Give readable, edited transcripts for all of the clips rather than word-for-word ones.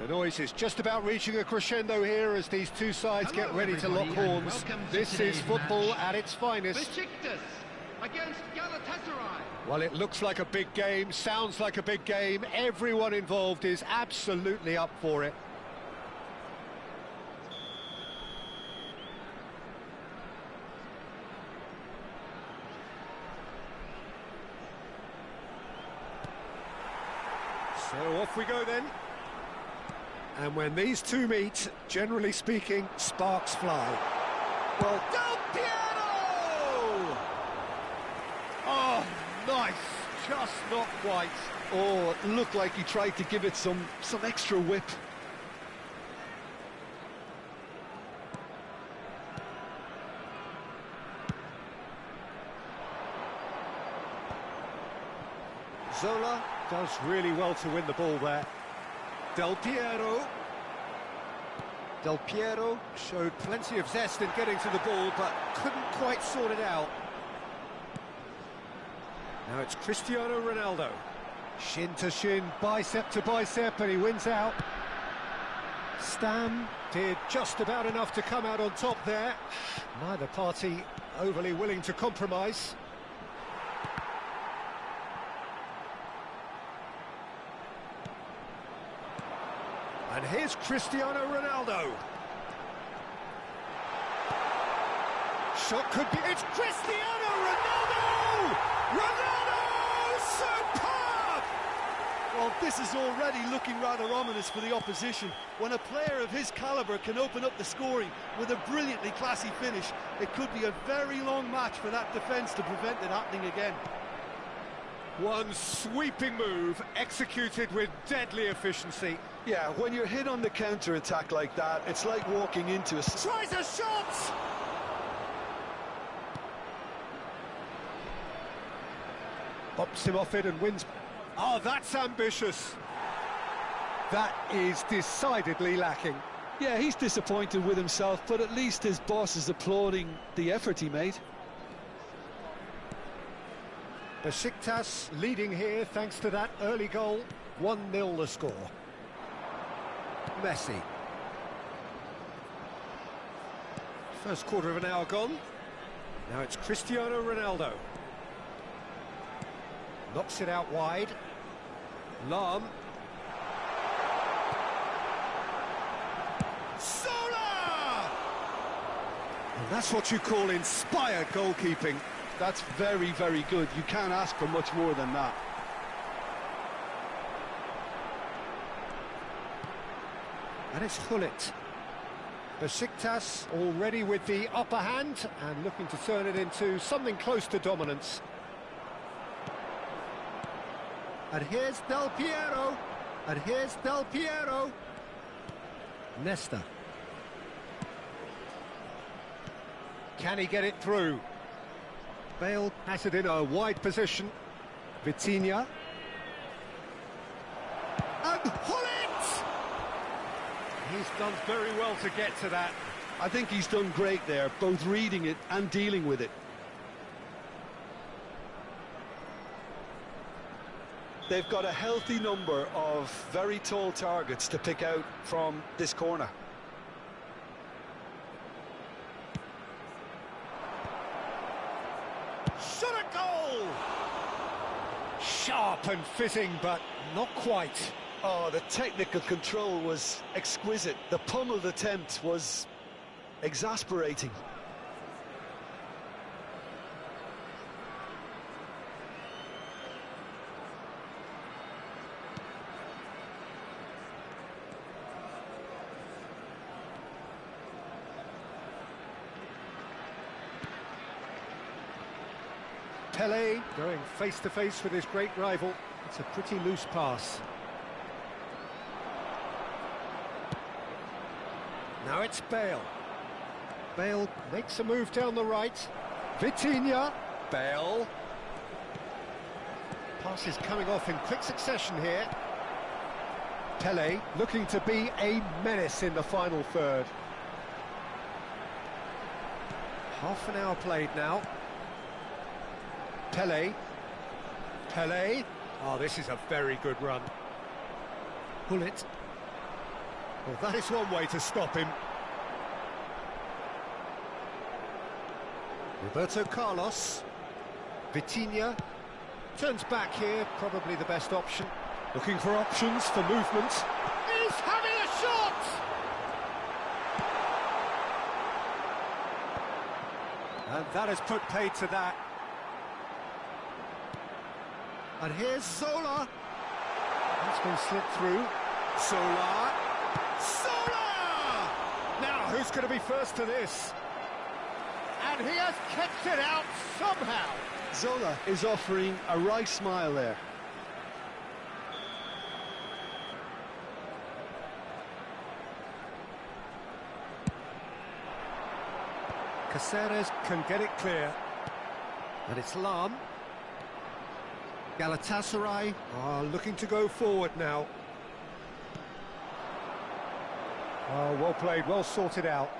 The noise is just about reaching a crescendo here as these two sides get ready to lock horns. This is football at its finest. Against Galatasaray. Well, it looks like a big game, sounds like a big game. Everyone involved is absolutely up for it. So off we go then. And when these two meet, generally speaking, sparks fly. Well, Del Piero! Oh, nice. Just not quite. Oh, it looked like he tried to give it some extra whip. Zola does really well to win the ball there. Del Piero. Del Piero showed plenty of zest in getting to the ball, but couldn't quite sort it out. Now it's Cristiano Ronaldo. Shin to shin, bicep to bicep, and he wins out. Stam did just about enough to come out on top there. Neither party overly willing to compromise. And here's Cristiano Ronaldo. Shot could be... It's Cristiano Ronaldo! Ronaldo! Superb! Well, this is already looking rather ominous for the opposition. When a player of his calibre can open up the scoring with a brilliantly classy finish, it could be a very long match for that defence to prevent it happening again. One sweeping move, executed with deadly efficiency. Yeah, when you're hit on the counter-attack like that, it's like walking into a... Tries a shot! Bops him off it and wins. Oh, that's ambitious. That is decidedly lacking. Yeah, he's disappointed with himself, but at least his boss is applauding the effort he made. Besiktas leading here thanks to that early goal. 1-0 the score. Messi. First quarter of an hour gone. Now it's Cristiano Ronaldo. Knocks it out wide. Lahm. Zola! And that's what you call inspired goalkeeping. That's very, very good. You can't ask for much more than that. And it's Gullit. Besiktas already with the upper hand and looking to turn it into something close to dominance. And here's Del Piero. And here's Del Piero. Nesta. Can he get it through? Bale has it in a wide position. Vitinha. And Gullit! He's done very well to get to that. I think he's done great there, both reading it and dealing with it. They've got a healthy number of very tall targets to pick out from this corner. Shot a goal! Sharp and fitting, but not quite. Oh, the technical control was exquisite. The pummeled attempt was exasperating. Pelé going face-to-face with his great rival. It's a pretty loose pass. Now it's Bale. Bale makes a move down the right. Vitinha. Bale. Pass is coming off in quick succession here. Pelé looking to be a menace in the final third. Half an hour played now. Pelé. Pelé. Oh, this is a very good run. Gullit. Well, that is one way to stop him. Roberto Carlos. Vitinha. Turns back here, probably the best option. Looking for options for movement. He's having a shot! And that has put paid to that. And here's Zola. That's been slipped through. Zola. Zola! Now, who's going to be first to this? And he has kept it out somehow. Zola is offering a wry smile there. Caceres can get it clear. And it's Lam. Galatasaray are looking to go forward now. Oh, well played, well sorted out.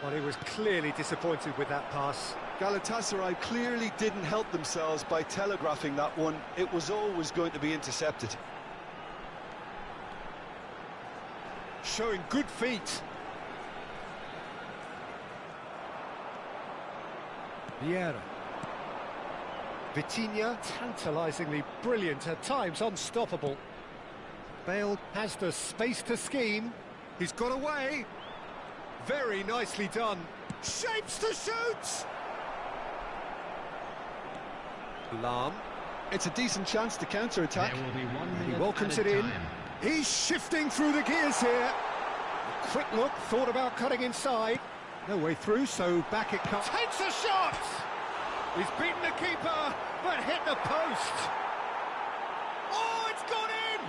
Well, he was clearly disappointed with that pass. Galatasaray clearly didn't help themselves by telegraphing that one. It was always going to be intercepted. Showing good feet. Vieira. Vitinha, tantalisingly brilliant, at times unstoppable. Bale has the space to scheme. He's got away. Very nicely done. Shapes to shoot! Lam. It's a decent chance to counter-attack. There will be 1 minute. He welcomes it in. Time. He's shifting through the gears here. A quick look, thought about cutting inside. No way through, so back it comes. Takes a shot! He's beaten the keeper, but hit the post. Oh, it's gone in!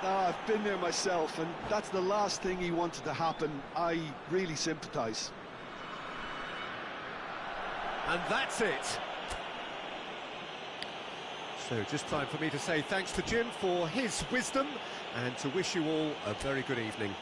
I've been there myself, and that's the last thing he wanted to happen. I really sympathise. And that's it. So just time for me to say thanks to Jim for his wisdom and to wish you all a very good evening.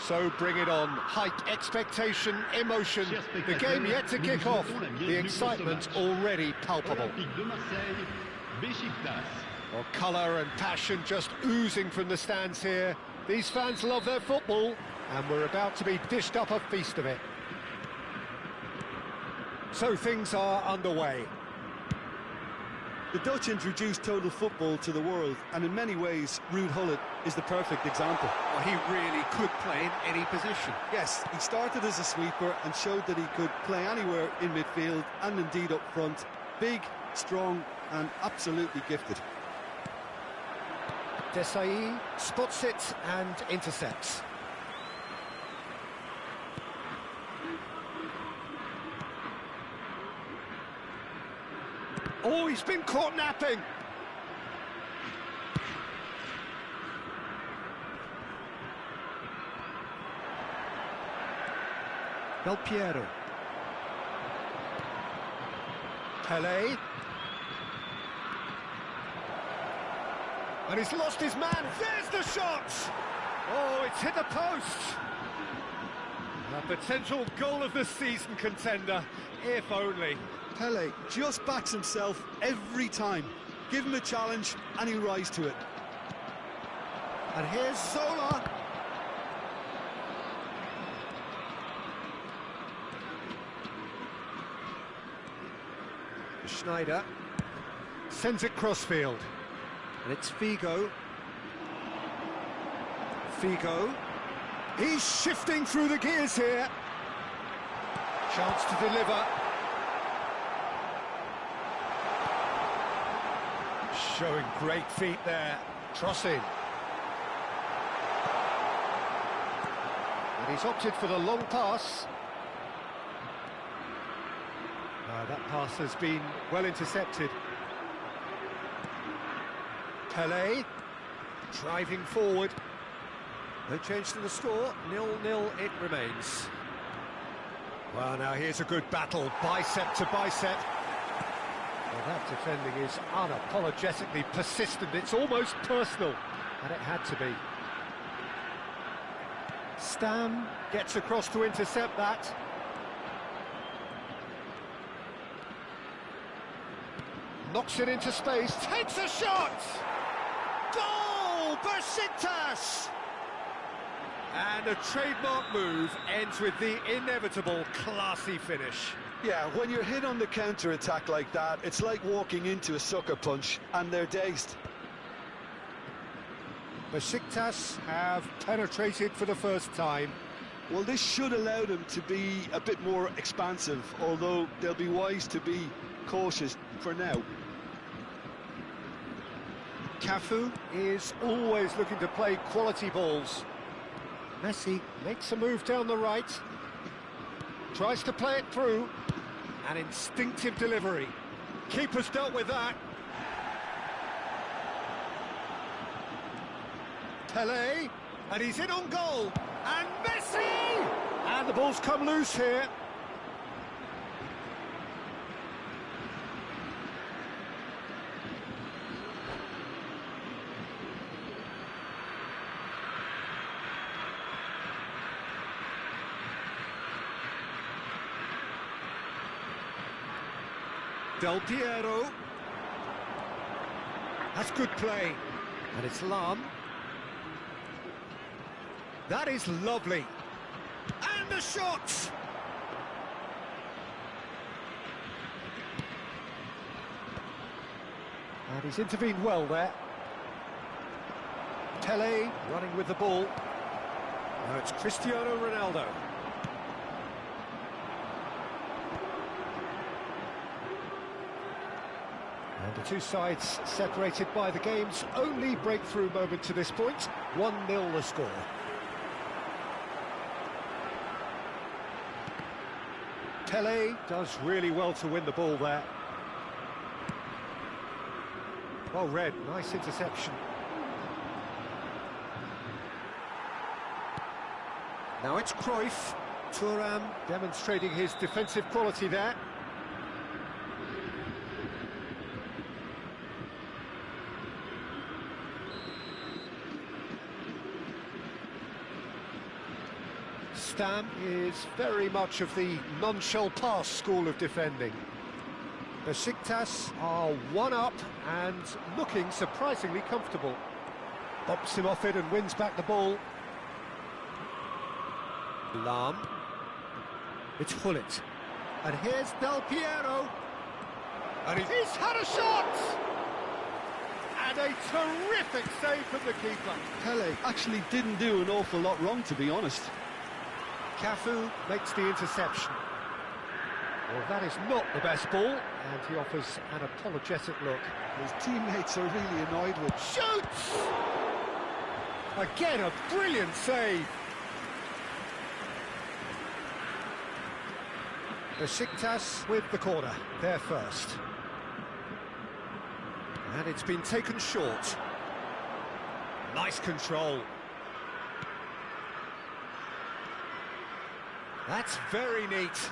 So bring it on. Hype, expectation, emotion. The game yet to kick off. The excitement already palpable. Well, colour and passion just oozing from the stands here. These fans love their football, and we're about to be dished up a feast of it. So things are underway. The Dutch introduced total football to the world, and in many ways, Ruud Gullit is the perfect example. Well, he really could play in any position. Yes, he started as a sweeper and showed that he could play anywhere in midfield and indeed up front. Big, strong and absolutely gifted. Desai spots it and intercepts. Oh, he's been caught napping. Del Piero. Pele. And he's lost his man. There's the shot! Oh, it's hit the post. A potential goal of the season contender, if only. Pele just backs himself every time. Give him a challenge and he'll rise to it. And here's Zola. Schneider sends it crossfield. And it's Figo. Figo. He's shifting through the gears here. Chance to deliver. Showing great feet there. Trossing. And he's opted for the long pass. That pass has been well intercepted. Pele, driving forward. No change to the score, 0-0 it remains. Well, now here's a good battle, bicep to bicep. Well, that defending is unapologetically persistent, it's almost personal, and it had to be. Stam gets across to intercept that. Knocks it into space, takes a shot! Goal! Besiktas! And a trademark move ends with the inevitable classy finish. Yeah, when you're hit on the counter-attack like that, it's like walking into a sucker punch, and they're dazed. Besiktas have penetrated for the first time. Well, this should allow them to be a bit more expansive, although they'll be wise to be cautious for now. Cafu is always looking to play quality balls. Messi makes a move down the right, tries to play it through, an instinctive delivery. Keeper's dealt with that. Pele, and he's in on goal, and Messi! And the ball's come loose here. Del Piero. That's good play. And it's Lam. That is lovely. And the shot! And he's intervened well there. Pele running with the ball. Now it's Cristiano Ronaldo. And the two sides separated by the game's only breakthrough moment to this point. 1-0 the score. Pele does really well to win the ball there. Well read, nice interception. Now it's Cruyff. Thuram demonstrating his defensive quality there. Stam is very much of the non-shall-pass school of defending. Besiktas are one up and looking surprisingly comfortable. Bops him off it and wins back the ball. Lahm. It's Hullet. And here's Del Piero. And he's had a shot! And a terrific save from the keeper. Pele actually didn't do an awful lot wrong, to be honest. Cafu makes the interception. Well, that is not the best ball, and he offers an apologetic look. His teammates are really annoyed with... Shoots! Again, a brilliant save. Besiktas with the corner, they're first. And it's been taken short. Nice control. That's very neat.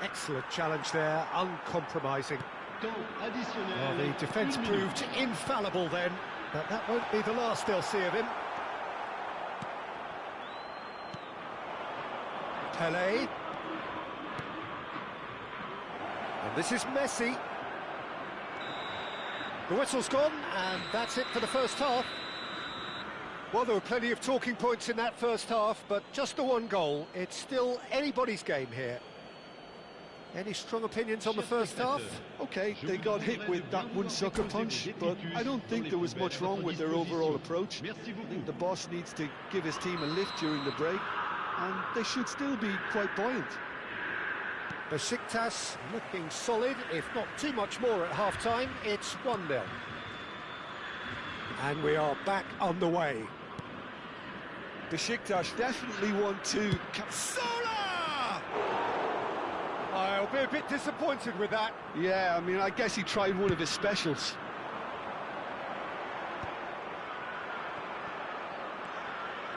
Excellent challenge there, uncompromising. Well, the defence proved infallible then, but that won't be the last they'll see of him. Pele. And this is Messi. The whistle's gone, and that's it for the first half. Well, there were plenty of talking points in that first half, but just the one goal. It's still anybody's game here. Any strong opinions on the first half? OK, they got hit with that one sucker punch, but I don't think there was much wrong with their overall approach. I think the boss needs to give his team a lift during the break, and they should still be quite buoyant. Besiktas looking solid, if not too much more at half-time. It's 1-0. And we are back on the way. Besiktas definitely want to... Sola! I'll be a bit disappointed with that. Yeah, I mean, I guess he tried one of his specials.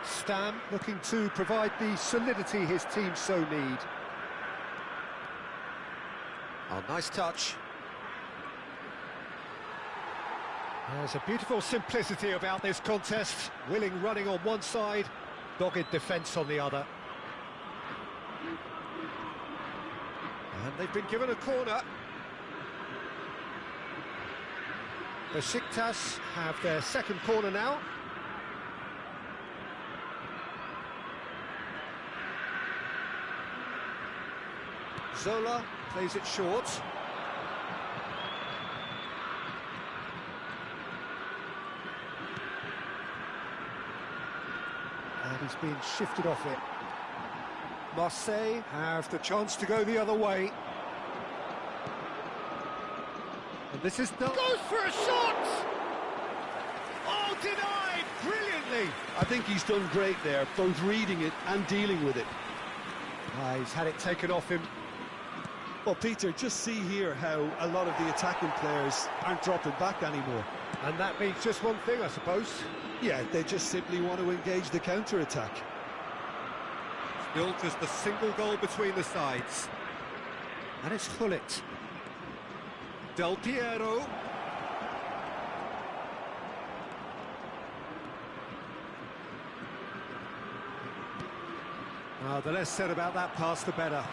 Stam looking to provide the solidity his team so need. Oh, nice touch. There's a beautiful simplicity about this contest. Willing running on one side, dogged defence on the other. And they've been given a corner. Besiktas have their second corner now. Zola plays it short. And he's been shifted off it. Marseille have the chance to go the other way. And this is the... Goes for a shot! Oh, denied brilliantly! I think he's done great there, both reading it and dealing with it. He's had it taken off him. Well, Peter, just see here how a lot of the attacking players aren't dropping back anymore. And that means just one thing, I suppose. Yeah, they just simply want to engage the counter-attack. Still just the single goal between the sides. And it's Hullet. Del Piero. The less said about that pass, the better.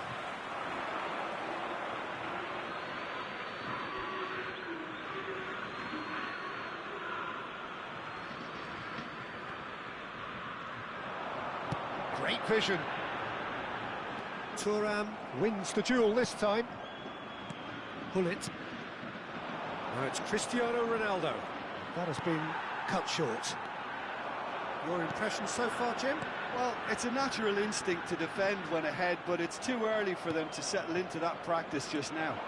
Great vision. Thuram wins the duel this time. Hullet. Now it's Cristiano Ronaldo. That has been cut short. Your impression so far, Jim? Well, it's a natural instinct to defend when ahead, but it's too early for them to settle into that practice just now.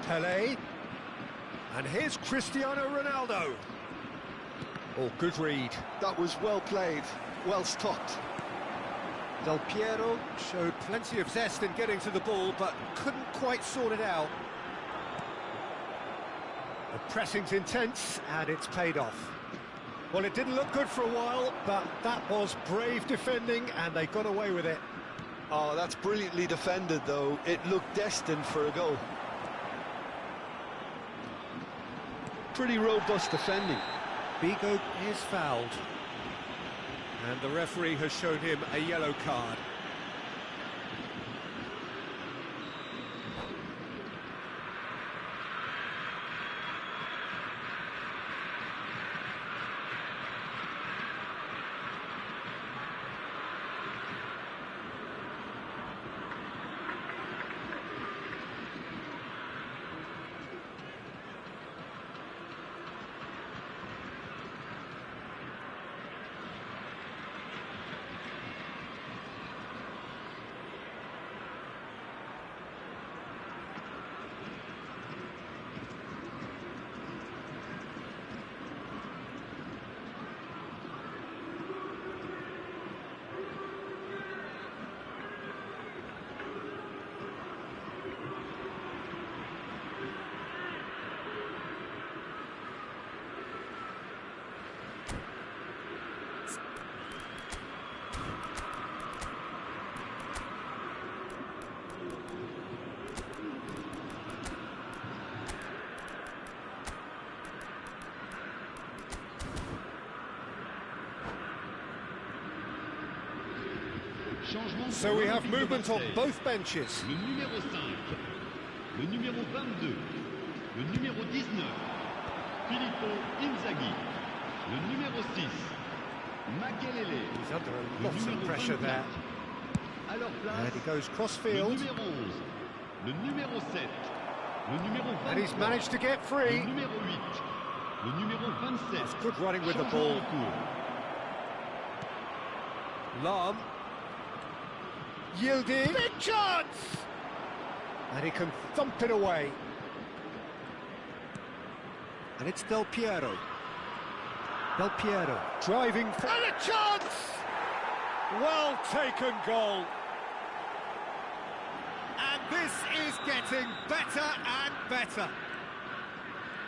Pele. And here's Cristiano Ronaldo. Oh, good read. That was well played, well stopped. Del Piero showed plenty of zest in getting to the ball, but couldn't quite sort it out. The pressing's intense, and it's paid off. Well, it didn't look good for a while, but that was brave defending, and they got away with it. Oh, that's brilliantly defended, though. It looked destined for a goal. Pretty robust defending. Bigo is fouled. And the referee has shown him a yellow card. So we have movement on both benches. Le numéro 5, le numéro 22, le numéro 19, Filippo Inzaghi, le numéro 6, Makelele. He's under a lot of pressure there. À leur place, And he goes le cross-field. numéro 11, le numéro 7, le numéro 23, And he's managed to get le free. numéro 8, le numéro 27. It's good running with the Changement ball. en cours. Lam. Yildiz. Big chance! And he can thump it away. And it's Del Piero. Del Piero driving for... And a chance! Well taken goal. And this is getting better and better.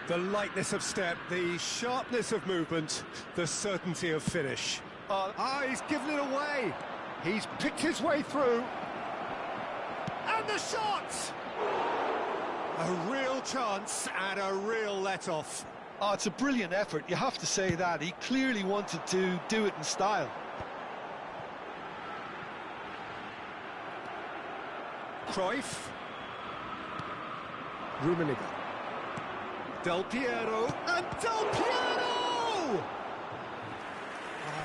The lightness of step, the sharpness of movement, the certainty of finish. He's given it away. He's picked his way through. And the shot! A real chance and a real let-off. Oh, it's a brilliant effort, you have to say that. He clearly wanted to do it in style. Cruyff. Rummenigge. Del Piero. And Del Piero!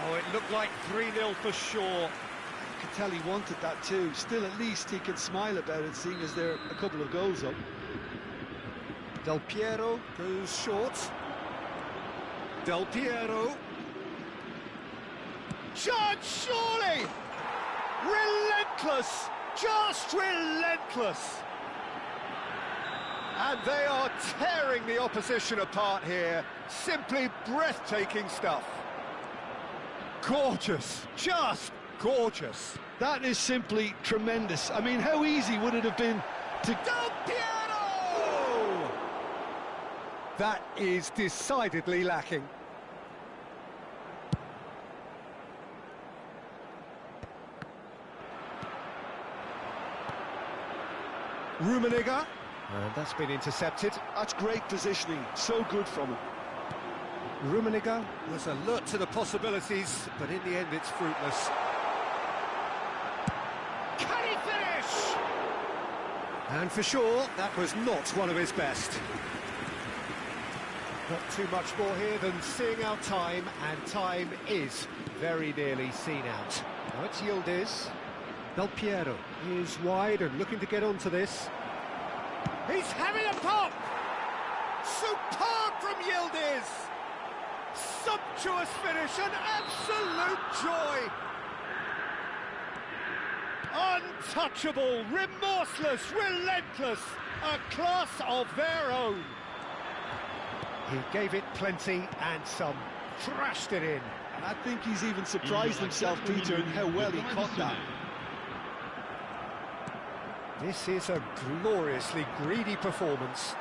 Oh, it looked like 3-0 for sure. You could tell he wanted that too. Still, at least he can smile about it, seeing as they're a couple of goals up. Del Piero goes short. Del Piero. Chance, surely! Relentless! Just relentless! And they are tearing the opposition apart here. Simply breathtaking stuff. Gorgeous, just gorgeous. That is simply tremendous. I mean, how easy would it have been to... Del Piero! That is decidedly lacking. Rummenigge. And that's been intercepted. That's great positioning, so good from him. Rummenigge was alert to the possibilities, but in the end it's fruitless. Can he finish? And for sure, that was not one of his best. Not too much more here than seeing out time, and time is very nearly seen out. Now it's Yildiz. Del Piero is wide and looking to get onto this. He's having a pop! Superb from Yildiz! Sumptuous finish, an absolute joy! Untouchable, remorseless, relentless, a class of their own. He gave it plenty and some, thrashed it in. And I think he's even surprised himself, Peter, in how well he caught that. This is a gloriously greedy performance.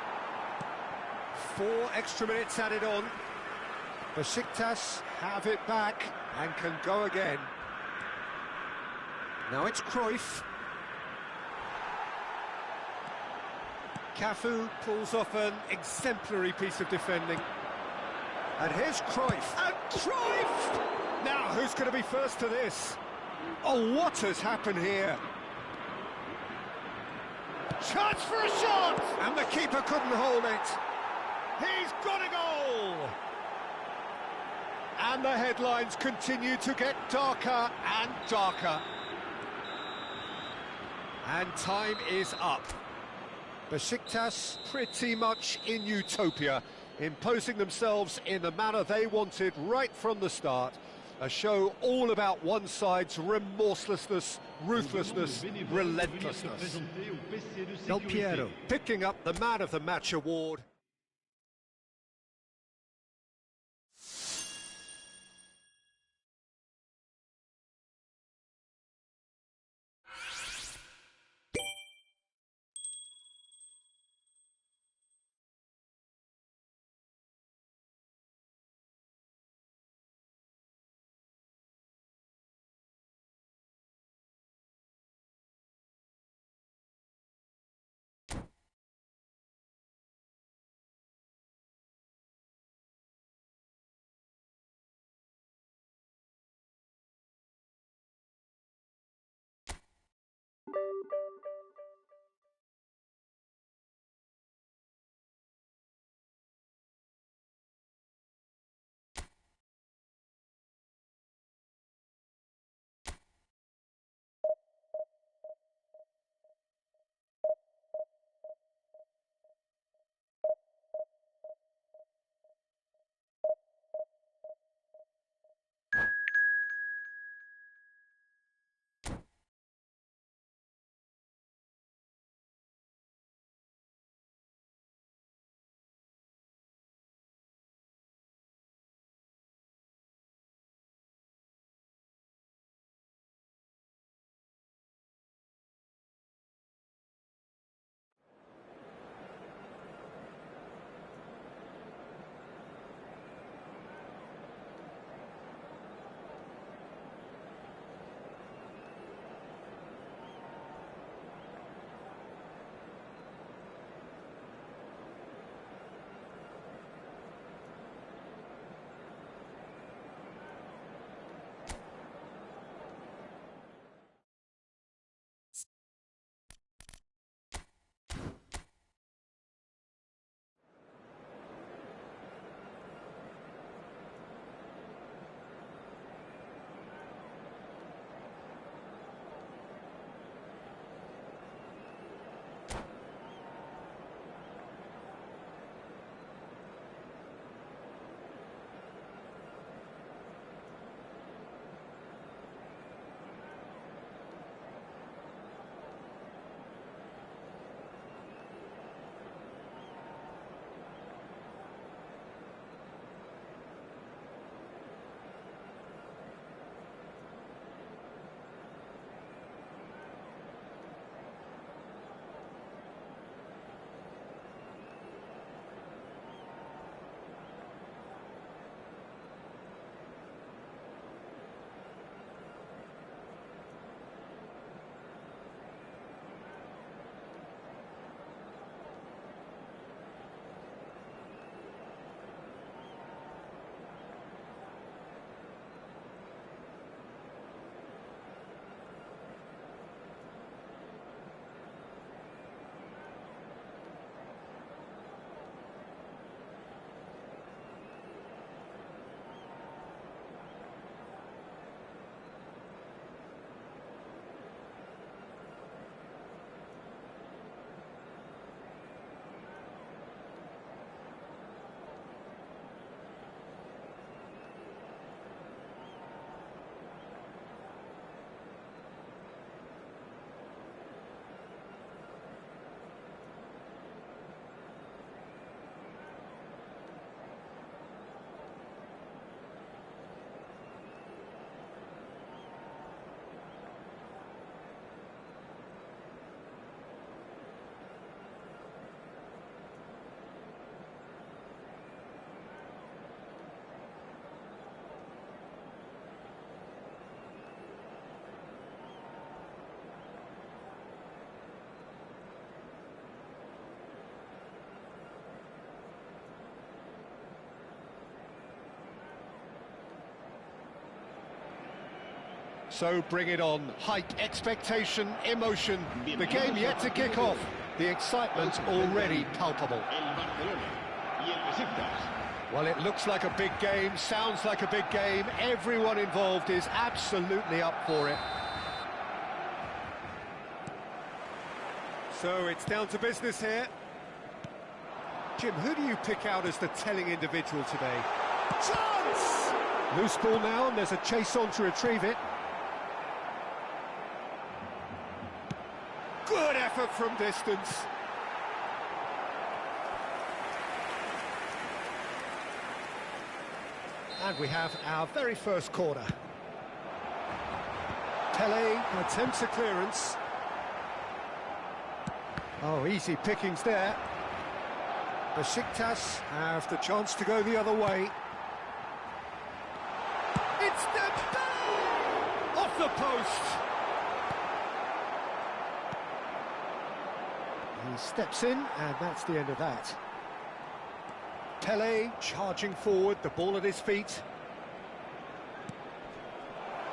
4 extra minutes added on. Besiktas have it back and can go again. Now it's Cruyff. Cafu pulls off an exemplary piece of defending. And here's Cruyff. And Cruyff! Now, who's going to be first to this? Oh, what has happened here? Chance for a shot! And the keeper couldn't hold it. He's got a goal! And the headlines continue to get darker and darker. And time is up. Besiktas pretty much in utopia, imposing themselves in the manner they wanted right from the start. A show all about one side's remorselessness, ruthlessness, relentlessness. Del Piero. Picking up the Man of the Match award. So bring it on. Hype, expectation, emotion. The game yet to kick off. The excitement already palpable. Well, it looks like a big game, sounds like a big game. Everyone involved is absolutely up for it. So it's down to business here. Jim, who do you pick out as the telling individual today? Chance! Loose ball now, and there's a chase on to retrieve it. Good effort from distance. And we have our very first corner. Pele attempts a clearance. Oh, easy pickings there. Besiktas have the chance to go the other way. It's Dembele! Off the post! He steps in, and that's the end of that. Pele charging forward, the ball at his feet.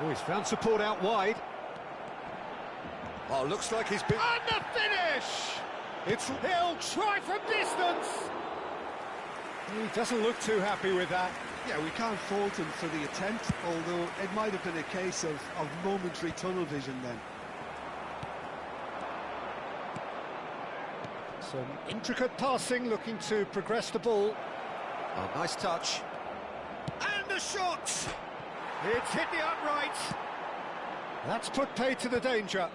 Oh, he's found support out wide. Oh, looks like he's been... And the finish! He'll try from distance! He doesn't look too happy with that. Yeah, we can't fault him for the attempt, although it might have been a case of momentary tunnel vision then. Some intricate passing, looking to progress the ball. Oh, nice touch. And the shot! It's hit the upright. That's put paid to the danger.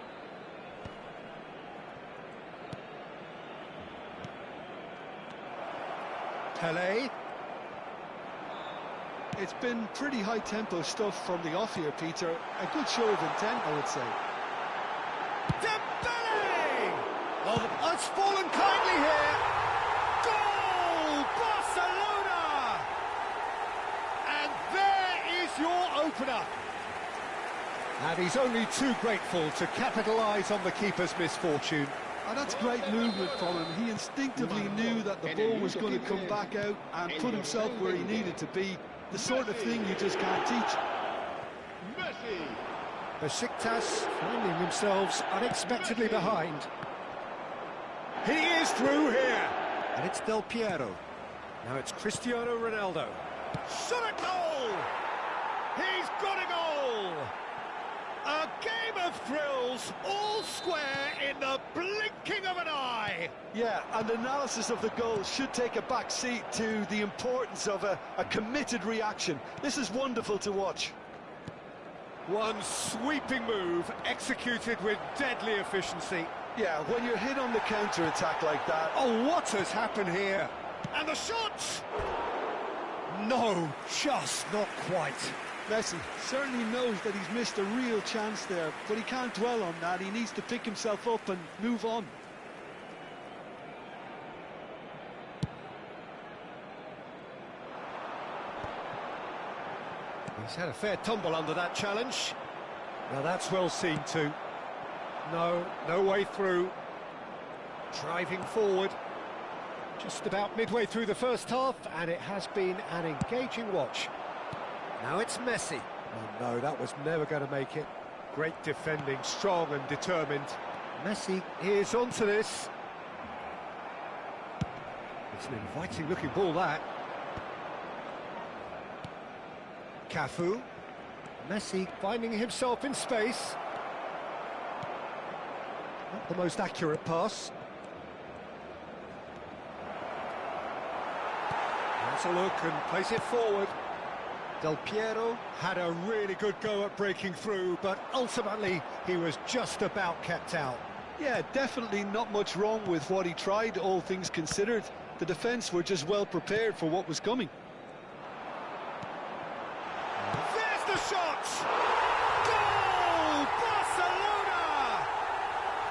Pele. It's been pretty high-tempo stuff from the off here, Peter. A good show of intent, I would say. Dembele! Oh, it's fallen kindly here. Goal! Barcelona! And there is your opener. And he's only too grateful to capitalise on the keeper's misfortune. And that's great movement from him. He instinctively knew that the ball was going to come back out and put himself where he needed to be. The sort of thing you just can't teach. Besiktas finding themselves unexpectedly behind. He is through here. And it's Del Piero. Now it's Cristiano Ronaldo. Shot a goal! He's got a goal! A game of thrills, all square in the blinking of an eye. Yeah, and analysis of the goal should take a back seat to the importance of a committed reaction. This is wonderful to watch. One sweeping move, executed with deadly efficiency. Yeah, when you're hit on the counter-attack like that... Oh, what has happened here? And the shot! No, just not quite. Messi certainly knows that he's missed a real chance there, but he can't dwell on that. He needs to pick himself up and move on. He's had a fair tumble under that challenge. Now that's well seen too. No way through. Driving forward. Just about midway through the first half, and it has been an engaging watch. Now it's Messi. Oh no, that was never going to make it. Great defending, strong and determined. Messi is onto this. It's an inviting looking ball, that. Cafu. Messi finding himself in space. Not the most accurate pass. Has a look and plays it forward. Del Piero had a really good go at breaking through, but ultimately he was just about kept out. Yeah, definitely not much wrong with what he tried, all things considered. The defence were just well prepared for what was coming. There's the shot! Goal! Barcelona!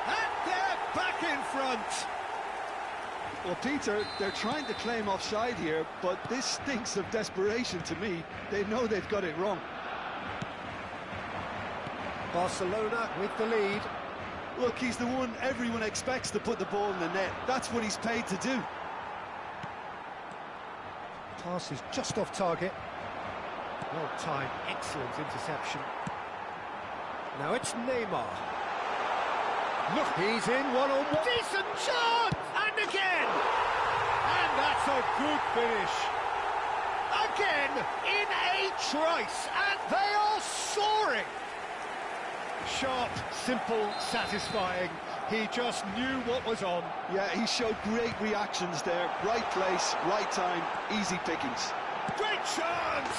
And they're back in front! Well, Peter, they're trying to claim offside here, but this stinks of desperation to me. They know they've got it wrong. Barcelona with the lead. Look, he's the one everyone expects to put the ball in the net. That's what he's paid to do. Pass is just off target. Well timed, excellent interception. Now it's Neymar. Look, he's in one-on-one. Decent chance! And again! And that's a good finish. Again, in a trice, and they are soaring. Sharp, simple, satisfying. He just knew what was on. Yeah, he showed great reactions there. Right place, right time, easy pickings. Great chance!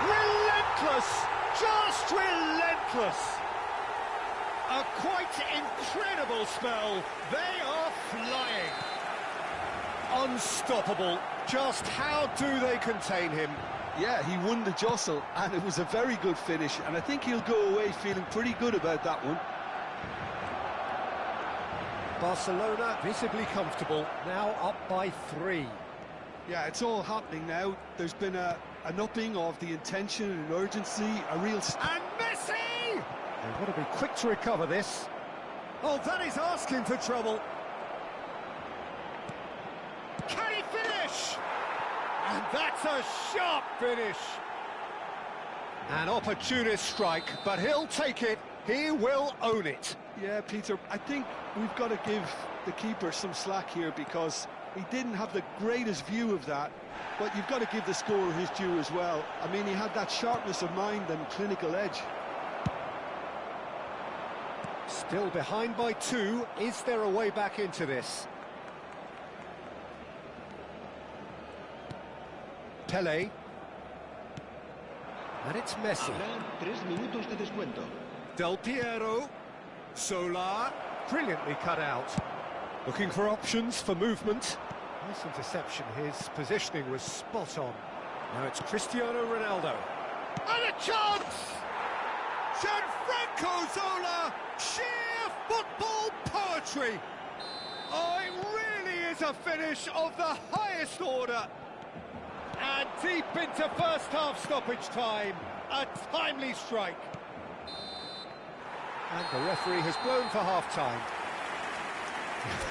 Relentless! Just relentless! A quite incredible spell. They are flying. Unstoppable. Just how do they contain him? Yeah, he won the jostle, and it was a very good finish, and I think he'll go away feeling pretty good about that one. Barcelona visibly comfortable, now up by 3. Yeah, it's all happening now. There's been an upping of the intention and urgency, a real... And Messi! They've got to be quick to recover this. Oh, that is asking for trouble. Can he finish? And that's a sharp finish. An opportunist strike, but he'll take it. He will own it. Yeah, Peter, I think we've got to give the keeper some slack here because he didn't have the greatest view of that, but you've got to give the scorer his due as well. I mean, he had that sharpness of mind and clinical edge. Still behind by 2. Is there a way back into this? Pele. And it's Messi. Del Piero. Solar. Brilliantly cut out. Looking for options for movement. Nice interception. His positioning was spot on. Now it's Cristiano Ronaldo. And a chance! Gianfranco Zola! Sheer football poetry! Oh, it really is a finish of the highest order. And deep into first half stoppage time, a timely strike. And the referee has blown for half-time.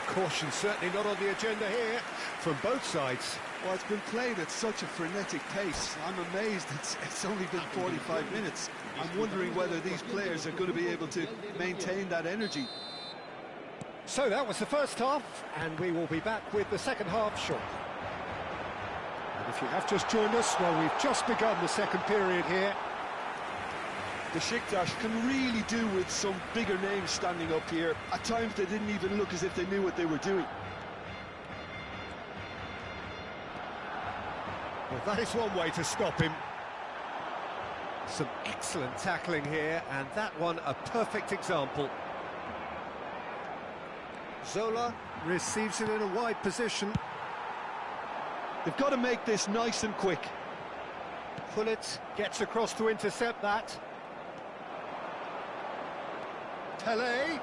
Caution certainly not on the agenda here from both sides. Well, it's been played at such a frenetic pace. I'm amazed it's only been 45 minutes. I'm wondering whether these players are going to be able to maintain that energy. So that was the first half, and we will be back with the second half shortly. And if you have just joined us, well, we've just begun the second period here. Besiktas can really do with some bigger names standing up here. At times they didn't even look as if they knew what they were doing. Well, that is one way to stop him. Some excellent tackling here, and that one a perfect example. Zola receives it in a wide position. They've got to make this nice and quick. Pullet gets across to intercept that. Pele. They're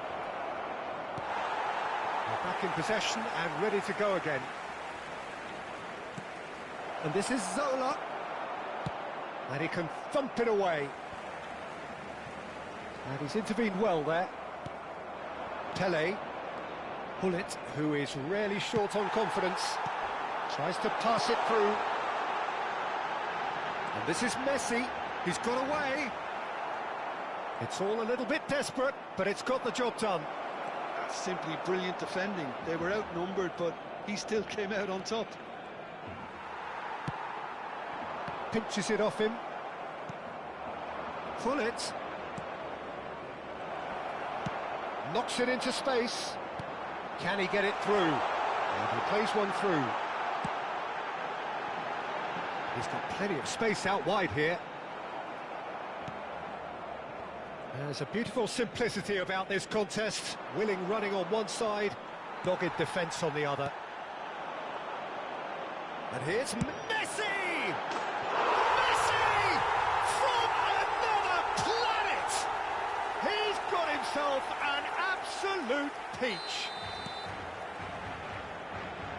back in possession and ready to go again. And this is Zola. And he can thump it away. And he's intervened well there. Pele. Pullet, who is rarely short on confidence, tries to pass it through. And this is Messi. He's got away. It's all a little bit desperate, but it's got the job done. That's simply brilliant defending. They were outnumbered, but he still came out on top. Pinches it off him. Pullet. Knocks it into space. Can he get it through? And he plays one through. He's got plenty of space out wide here. There's a beautiful simplicity about this contest. Willing running on one side, dogged defence on the other. And here's Messi! Messi! From another planet! He's got himself an absolute peach.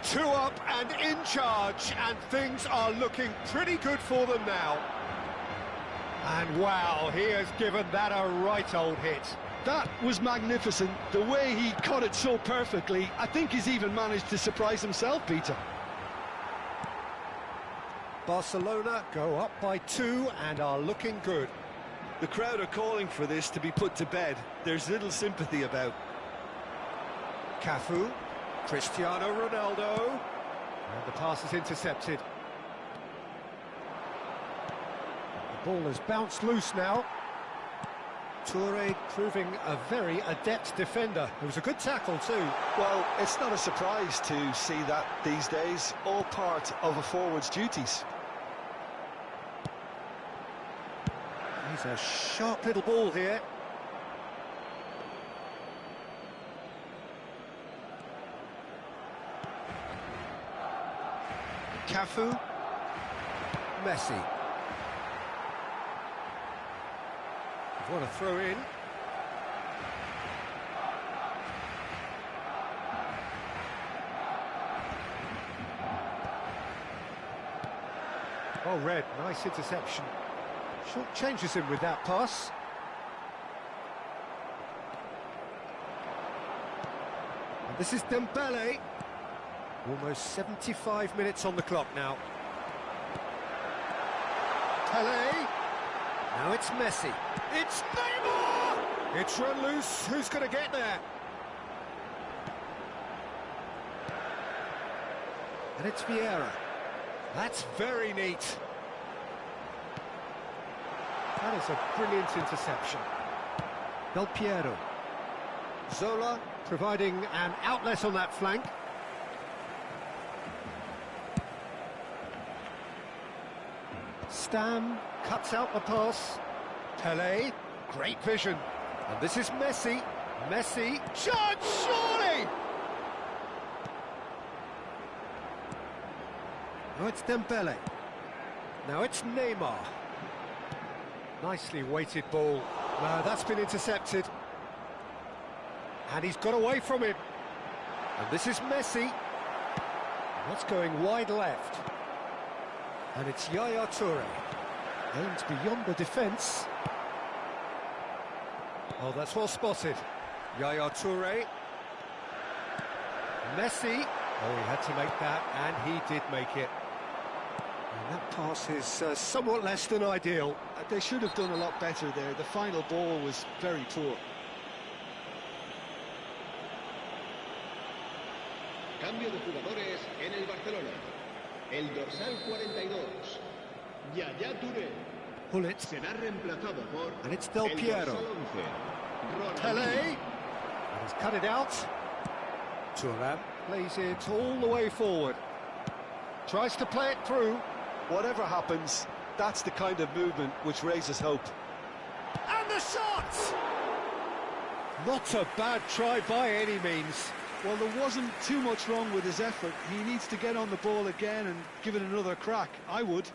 2 up and in charge, and things are looking pretty good for them now. And wow, he has given that a right old hit. That was magnificent. The way he cut it so perfectly, I think he's even managed to surprise himself, Peter. Barcelona go up by 2 and are looking good. The crowd are calling for this to be put to bed. There's little sympathy about. Cafu, Cristiano Ronaldo, and the pass is intercepted. The ball has bounced loose now. Toure proving a very adept defender. It was a good tackle too. Well, it's not a surprise to see that these days, all part of a forward's duties. He's a sharp little ball here. Cafu, Messi. What a throw in. Oh, Red, nice interception. Short changes him with that pass. And this is Dembele. Almost 75 minutes on the clock now. Pelé. Now it's Messi. It's Neymar! It's run loose. Who's going to get there? And it's Vieira. That's very neat. That is a brilliant interception. Del Piero. Zola providing an outlet on that flank. Stam cuts out the pass. Pelé, great vision. And this is Messi. Messi, chance, surely! Now it's Dembele. Now it's Neymar. Nicely weighted ball. That's been intercepted. And he's got away from him. And this is Messi. That's going wide left. And it's Yaya Toure. Aimed beyond the defence. Oh, that's well spotted. Yaya Toure. Messi. Oh, he had to make that, and he did make it. And that pass is somewhat less than ideal. They should have done a lot better there. The final ball was very poor. Cambio de jugadores en el Barcelona. El dorsal 42, Yaya Touré, Hullet. será reemplazado por And it's Del el Piero. dorsal 11, Pelé. And he's cut it out. Thuram plays it all the way forward. Tries to play it through. Whatever happens, that's the kind of movement which raises hope. And the shot! Not a bad try by any means. Well, there wasn't too much wrong with his effort. He needs to get on the ball again and give it another crack. I would.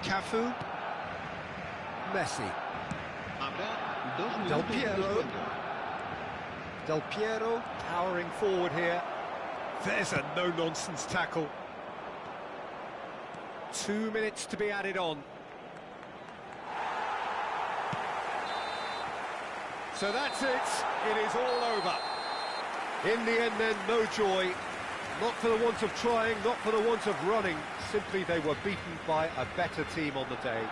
Cafu. Messi. Habrá 2 Del minutos de Piero. descuento. Del Piero powering forward here. There's a no-nonsense tackle. 2 minutes to be added on. So that's it. It is all over. In the end then, no joy. Not for the want of trying, not for the want of running. Simply they were beaten by a better team on the day.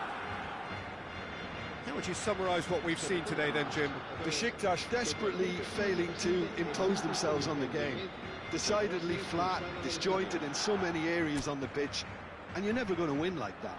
How would you summarise what we've seen today then, Jim? Besiktas desperately failing to impose themselves on the game. Decidedly flat, disjointed in so many areas on the pitch. And you're never going to win like that.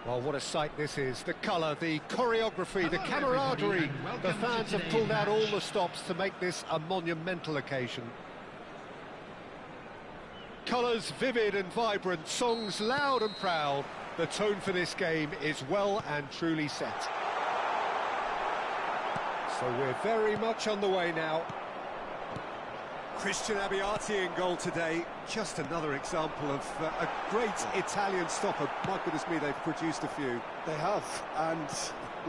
Well, what a sight this is. The colour, the choreography, the camaraderie. The fans have pulled out all the stops to make this a monumental occasion. Colours vivid and vibrant, songs loud and proud. The tone for this game is well and truly set. So we're very much on the way now. Christian Abbiati in goal today. Just another example of a great Italian stopper. My goodness me, they've produced a few. They have, and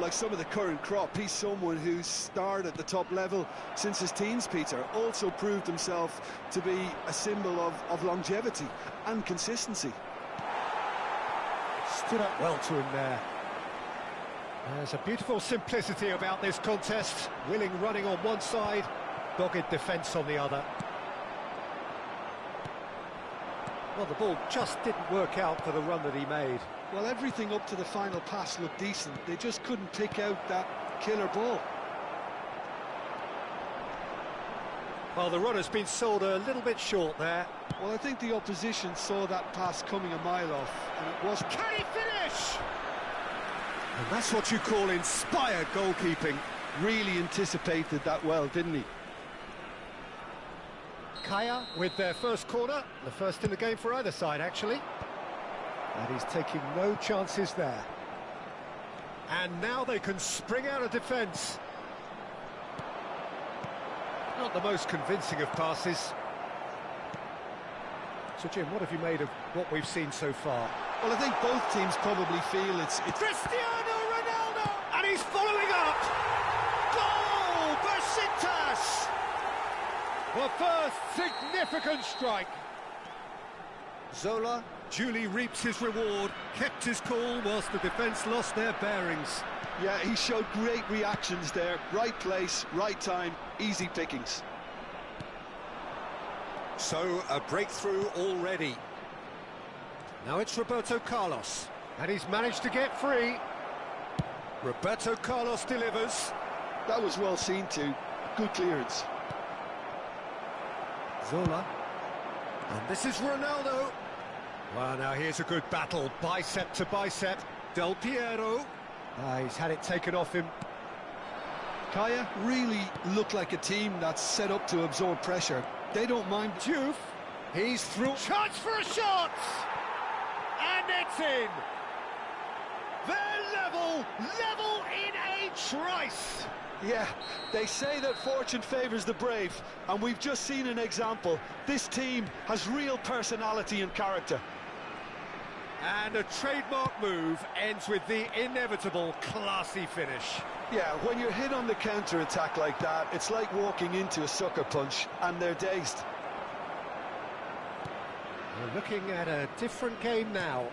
like some of the current crop, he's someone who's starred at the top level since his teens, Peter. Also proved himself to be a symbol of longevity and consistency. Stood up well to him there. There's a beautiful simplicity about this contest. Willing running on one side, dogged defence on the other. Well, the ball just didn't work out for the run that he made. Well, everything up to the final pass looked decent. They just couldn't pick out that killer ball. Well, the runner's been sold a little bit short there. Well, I think the opposition saw that pass coming a mile off, and it wasn't. Can he finish? And that's what you call inspired goalkeeping. Really anticipated that well, didn't he? Kaya with their first corner, the first in the game for either side, actually. And he's taking no chances there. And now they can spring out of defence. Not the most convincing of passes. So, Jim, what have you made of what we've seen so far? Well, I think both teams probably feel it's... Cristiano Ronaldo! And he's following up! Goal! Besiktas! The first significant strike. Zola duly reaps his reward, kept his cool whilst the defence lost their bearings. Yeah, he showed great reactions there. Right place, right time, easy pickings. So, a breakthrough already. Now it's Roberto Carlos, and he's managed to get free. Roberto Carlos delivers. That was well seen too. Good clearance. Zola. And this is Ronaldo. Well, now here's a good battle, bicep to bicep. Del Piero. He's had it taken off him. Kaya really look like a team that's set up to absorb pressure. They don't mind. Juve. He's through. Chance for a shot! And it's in! They're level in a trice! Yeah, they say that fortune favours the brave, and we've just seen an example. This team has real personality and character. And a trademark move ends with the inevitable classy finish. Yeah, when you're hit on the counter-attack like that, it's like walking into a sucker punch, and they're dazed. We're looking at a different game now.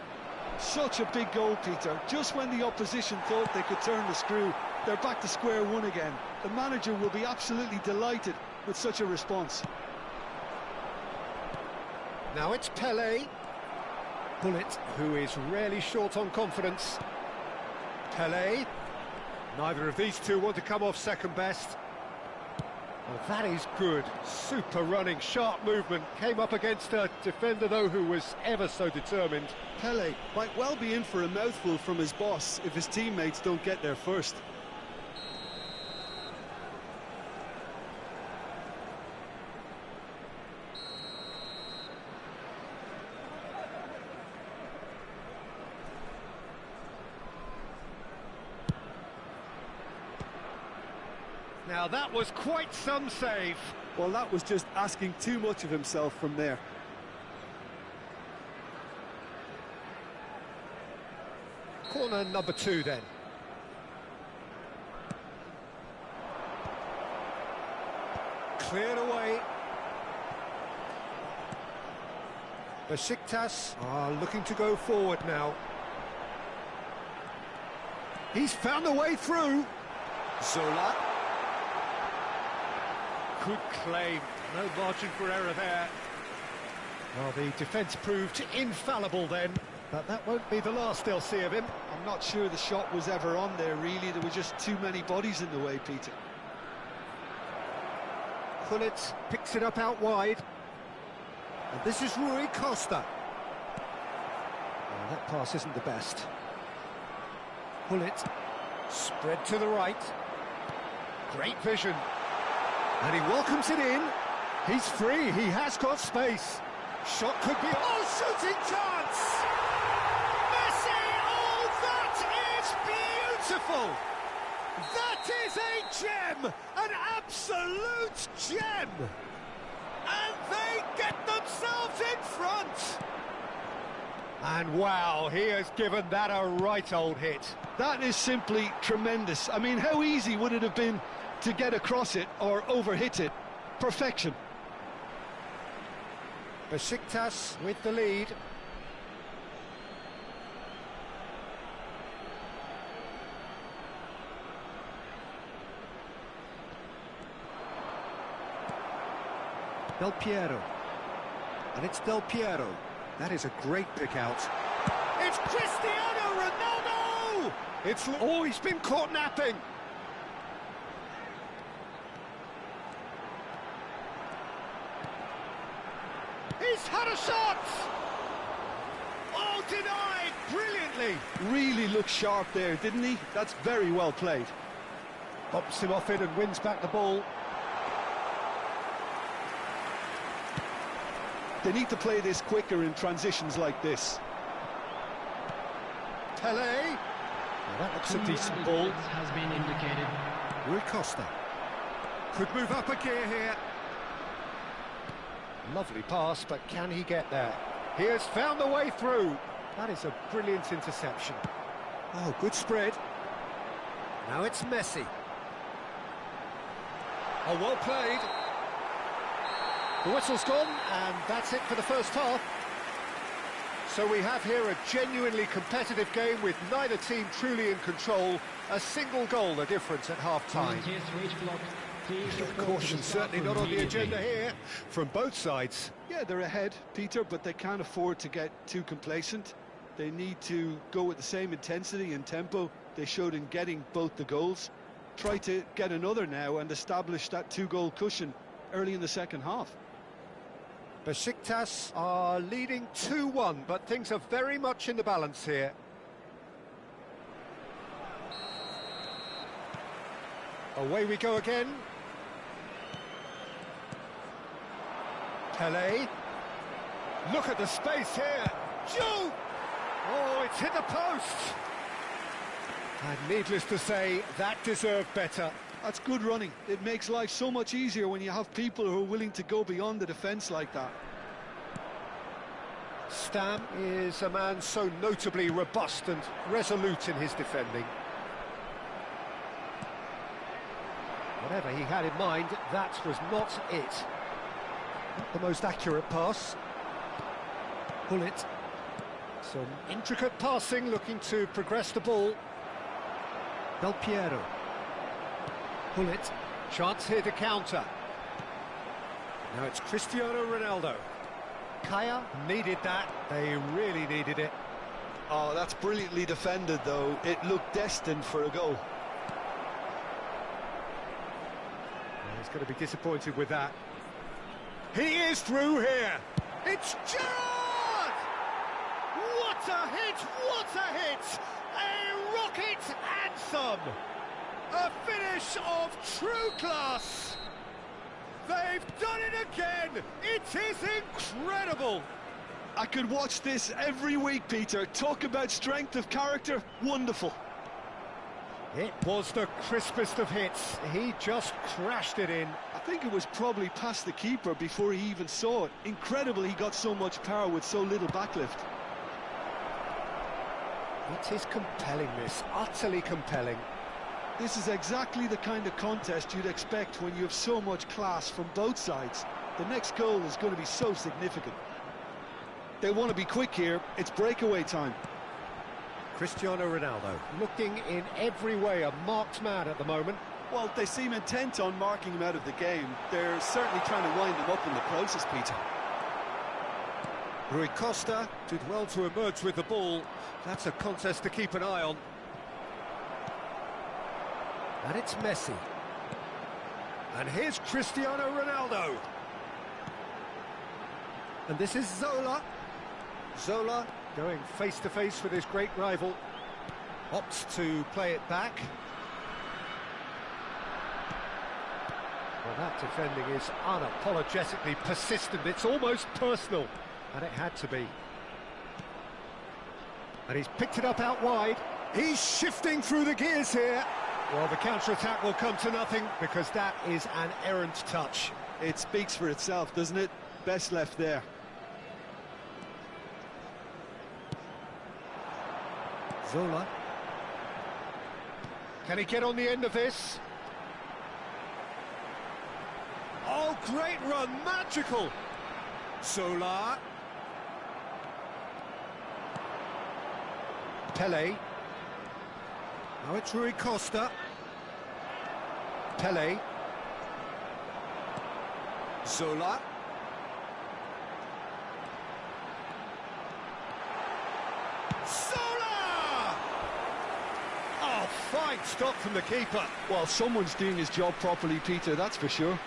Such a big goal, Peter. Just when the opposition thought they could turn the screw, they're back to square one again. The manager will be absolutely delighted with such a response. Now it's Pelé. Bullet, who is rarely short on confidence. Pelé. Neither of these two want to come off second best. Well, that is good. Super running, sharp movement. Came up against a defender, though, who was ever so determined. Pelé might well be in for a mouthful from his boss if his teammates don't get there first. Now that was quite some save. Well, that was just asking too much of himself from there. Corner number 2 then. Cleared away. Besiktas are looking to go forward now. He's found a way through. Zola. Good claim, no margin for error there. Well, the defence proved infallible then, but that won't be the last they'll see of him. I'm not sure the shot was ever on there, really. There were just too many bodies in the way, Peter. Gullit picks it up out wide. And this is Rui Costa. Well, that pass isn't the best. Pull it. Spread to the right. Great vision. And he welcomes it in. He's free, he has got space. Shot could be... Oh, shooting chance! Messi! Oh, that is beautiful! That is a gem! An absolute gem! And they get themselves in front! And wow, he has given that a right old hit. That is simply tremendous. I mean, how easy would it have been to get across it or overhit it? Perfection. Besiktas with the lead. Del Piero. And it's Del Piero. That is a great pick out. It's Cristiano Ronaldo! It's... Oh, he's been caught napping. He's had a shot! Oh, denied brilliantly! Really looked sharp there, didn't he? That's very well played. Bumps him off it and wins back the ball. They need to play this quicker in transitions like this. Tele. Well, that looks a decent ball. Has been indicated. Rui Costa. Could move up a gear here. Lovely pass, but can he get there? He has found the way through. That is a brilliant interception. Oh, good spread. Now it's Messi. Oh, well played. The whistle's gone, and that's it for the first half. So we have here a genuinely competitive game with neither team truly in control. A single goal the difference at half-time. Caution certainly not on the agenda here from both sides. Yeah, they're ahead, Peter, but they can't afford to get too complacent. They need to go with the same intensity and tempo they showed in getting both the goals. Try to get another now and establish that two-goal cushion early in the second half. Besiktas are leading 2-1, but things are very much in the balance here. Away we go again. Pele. Look at the space here. Shoot! Oh, it's hit the post. And needless to say, that deserved better. That's good running. It makes life so much easier when you have people who are willing to go beyond the defence like that. Stam is a man so notably robust and resolute in his defending. Whatever he had in mind, that was not it. Not the most accurate pass. Pull it. Some intricate passing, looking to progress the ball. Del Piero. Pull it. Chance here to counter. Now it's Cristiano Ronaldo. Kaya needed that. They really needed it. Oh, that's brilliantly defended, though. It looked destined for a goal. He's going to be disappointed with that. He is through here. It's Gerrard! What a hit! What a hit! A rocket anthem! A finish of true class! They've done it again! It is incredible! I could watch this every week, Peter. Talk about strength of character. Wonderful. It was the crispest of hits. He just crashed it in. I think it was probably past the keeper before he even saw it. Incredible he got so much power with so little backlift. It is compelling, this. Utterly compelling. This is exactly the kind of contest you'd expect when you have so much class from both sides. The next goal is going to be so significant. They want to be quick here. It's breakaway time. Cristiano Ronaldo looking in every way a marked man at the moment. Well, they seem intent on marking him out of the game. They're certainly trying to wind him up in the process, Peter. Rui Costa did well to emerge with the ball. That's a contest to keep an eye on. And it's Messi. And here's Cristiano Ronaldo. And this is Zola. Zola going face-to-face with his great rival. Opts to play it back. Well, that defending is unapologetically persistent. It's almost personal, and it had to be. And he's picked it up out wide. He's shifting through the gears here. Well, the counter-attack will come to nothing because that is an errant touch. It speaks for itself, doesn't it? Best left there. Zola. Can he get on the end of this? Oh, great run, magical! Zola. Pele. Now it's Rui Costa. Pele. Zola. Zola! Oh, fine stop from the keeper. Well, someone's doing his job properly, Peter, that's for sure.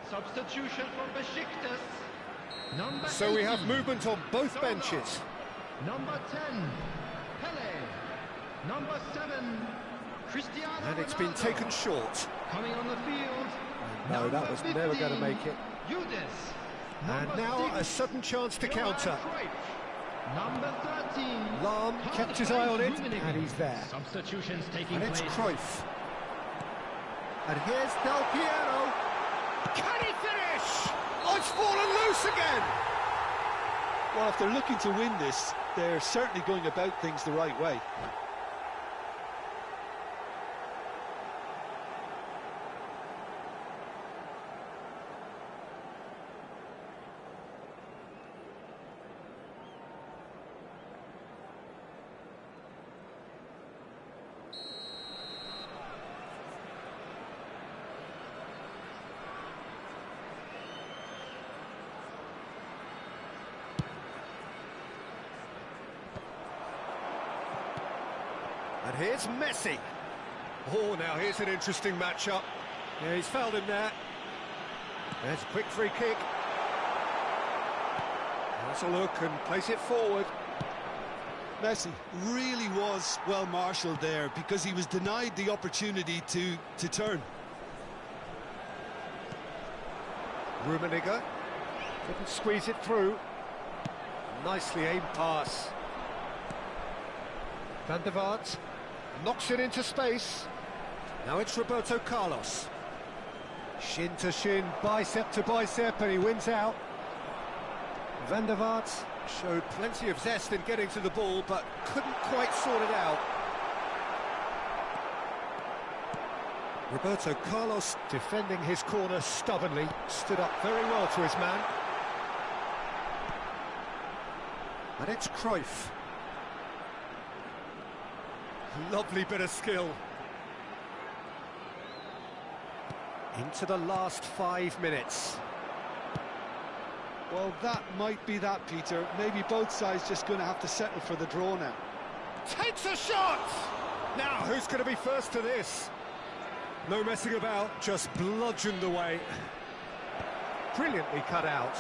Substitution for Besiktas. Number So we 18, have movement on both Zola. benches. Number 10, Pele. Number 7, Cristiano And it's been Ronaldo. taken short. Coming on the field. No, that number was never going to 15, make it. Yudes. And Number now 6, a sudden chance to Johan counter. Cruyff. Number 13, Lahm kept his eye on it, Rummenigge. and he's there. Substitutions taking And it's place. Cruyff. And here's Del Piero. Can he finish? Oh, it's fallen loose again! Well, if they're looking to win this, they're certainly going about things the right way. And here's Messi. Oh, now here's an interesting matchup. Yeah, he's fouled him there. There's a quick free kick. Let's a look and place it forward. Messi really was well marshalled there because he was denied the opportunity to turn. Rummenigge couldn't squeeze it through. Nicely aimed pass. Van der Vaart knocks it into space. Now it's Roberto Carlos. Shin to shin, bicep to bicep, and he wins out. Van der Vaart showed plenty of zest in getting to the ball, but couldn't quite sort it out. Roberto Carlos defending his corner stubbornly, stood up very well to his man. And it's Cruyff. Lovely bit of skill. Into the last 5 minutes. Well, that might be that, Peter. Maybe both sides just going to have to settle for the draw now. Takes a shot! Now, who's going to be first to this? No messing about, just bludgeoned away. Brilliantly cut out.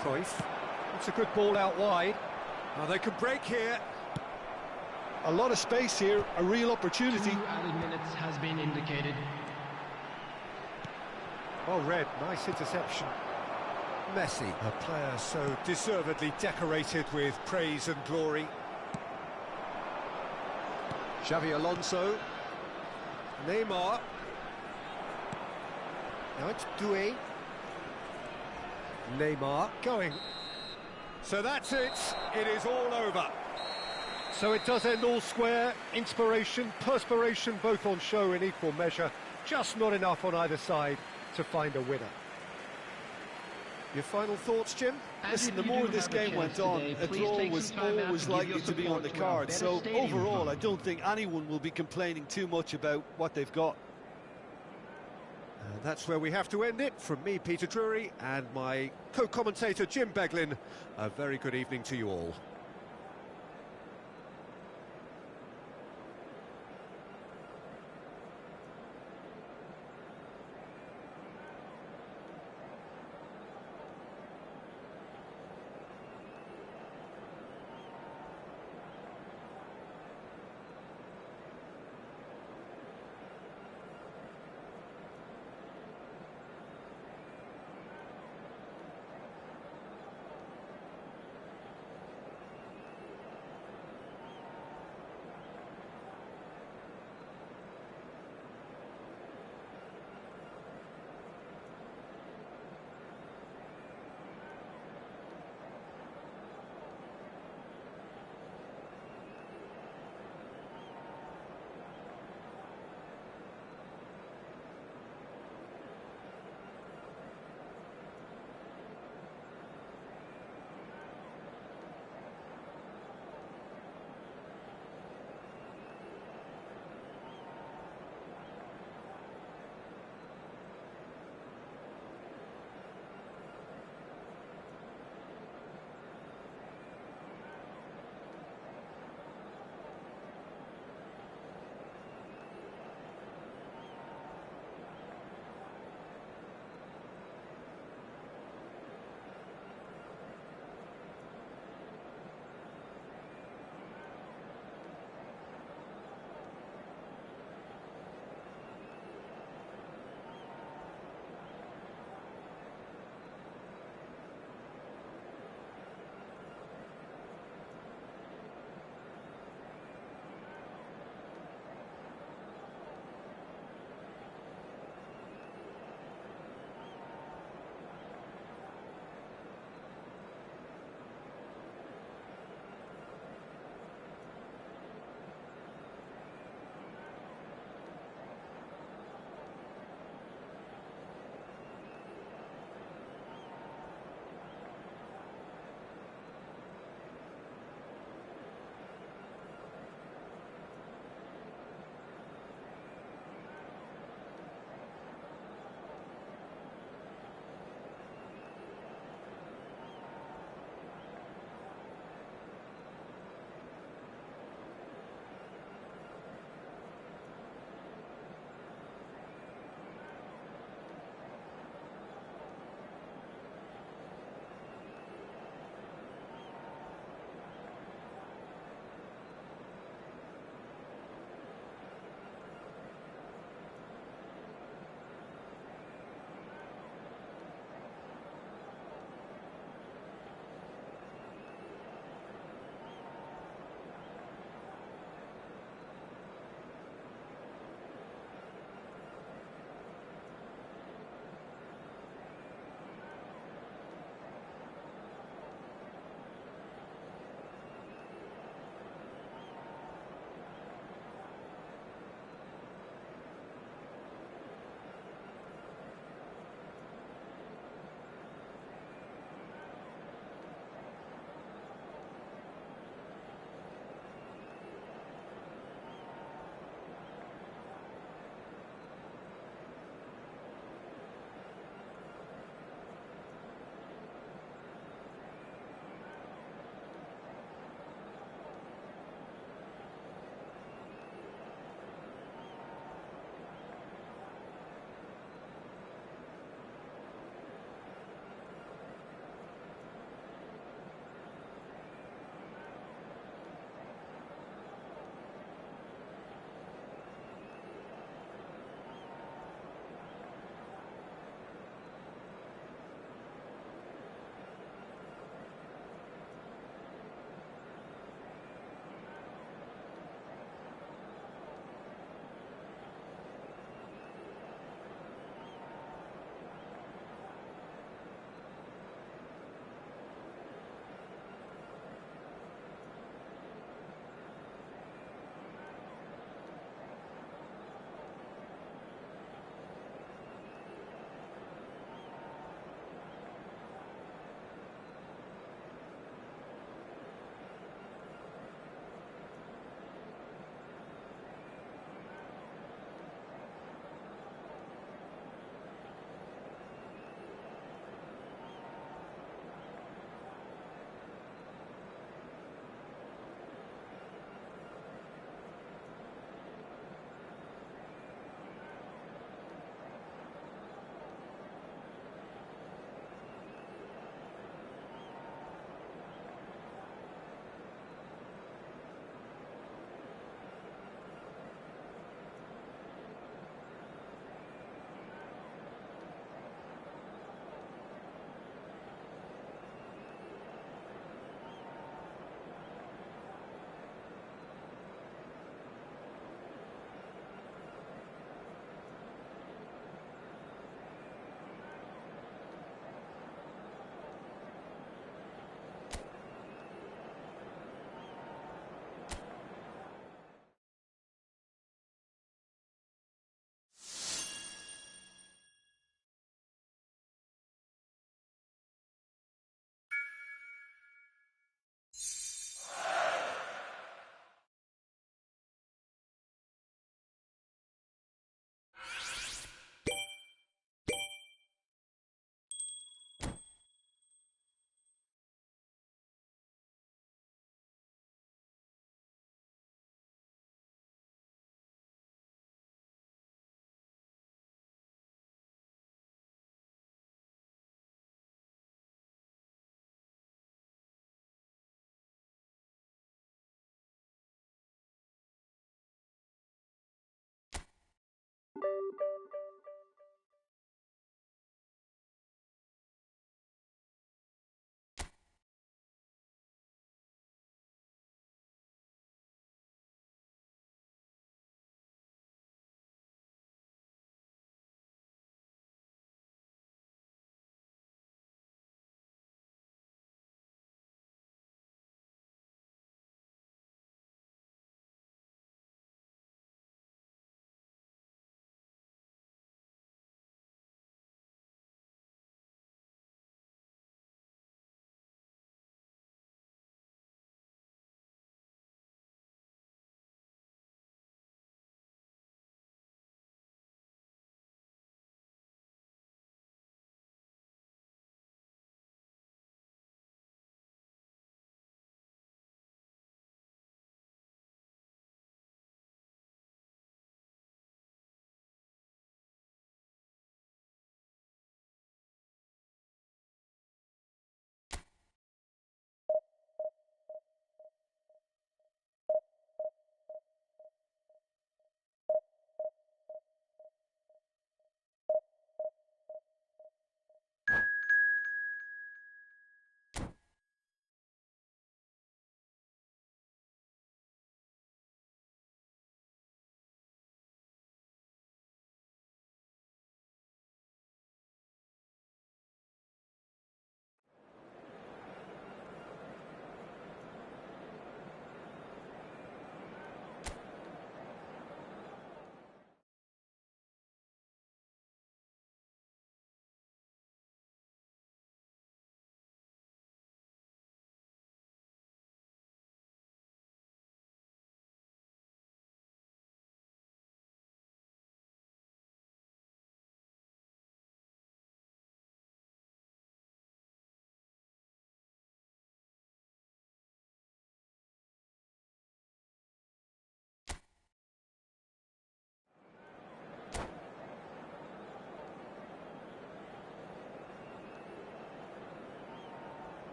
Cruyff, it's a good ball out wide. Oh, they can break here. A lot of space here, a real 2 opportunity. added minutes has been indicated. Well read, nice interception. Messi, a player so deservedly decorated with praise and glory. Xavi Alonso. Neymar. Now it's Doué. Neymar going. So that's it. It is all over. So it does end all square. Inspiration, perspiration, both on show in equal measure. Just not enough on either side to find a winner. Your final thoughts, Jim? Listen, the more this game went on, a draw was always likely to be on the card. So overall, I don't think anyone will be complaining too much about what they've got. And that's where we have to end it. From me, Peter Drury, and my co-commentator, Jim Beglin. A very good evening to you all.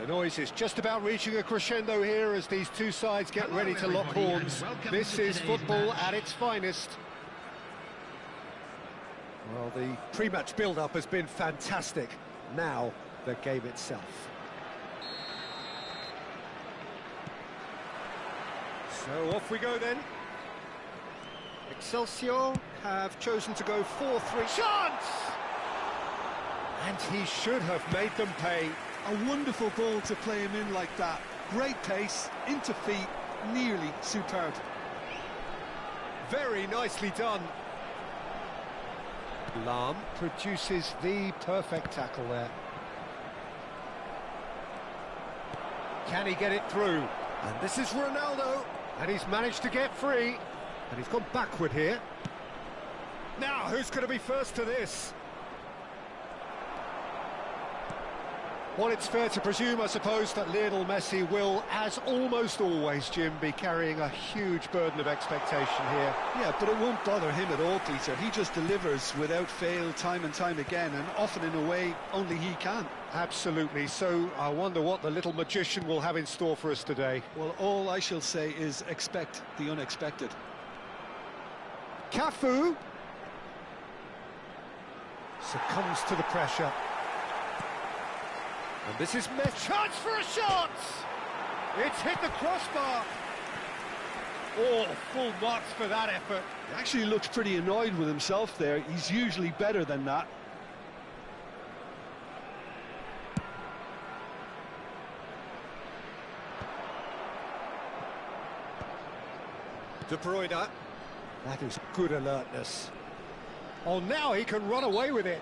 The noise is just about reaching a crescendo here as these two sides get ready to lock horns. This is football at its finest. Well, the pre-match build-up has been fantastic. Now, the game itself. So off we go then. Excelsior have chosen to go 4-3. Chance! And he should have made them pay. A wonderful goal to play him in like that. Great pace, into feet, nearly superb. Very nicely done. Lahm produces the perfect tackle there. Can he get it through? And this is Ronaldo, and he's managed to get free. And he's gone backward here. Now, who's going to be first to this? Well, it's fair to presume, I suppose, that Lionel Messi will, as almost always, Jim, be carrying a huge burden of expectation here. Yeah, but it won't bother him at all, Peter. He just delivers without fail time and time again, and often in a way only he can. Absolutely. So I wonder what the little magician will have in store for us today. Well, all I shall say is expect the unexpected. Cafu succumbs to the pressure. And this is Messi. Chance for a shot! It's hit the crossbar. Oh, full marks for that effort. He actually looks pretty annoyed with himself there. He's usually better than that. De Bruyne. That is good alertness. Oh, now he can run away with it.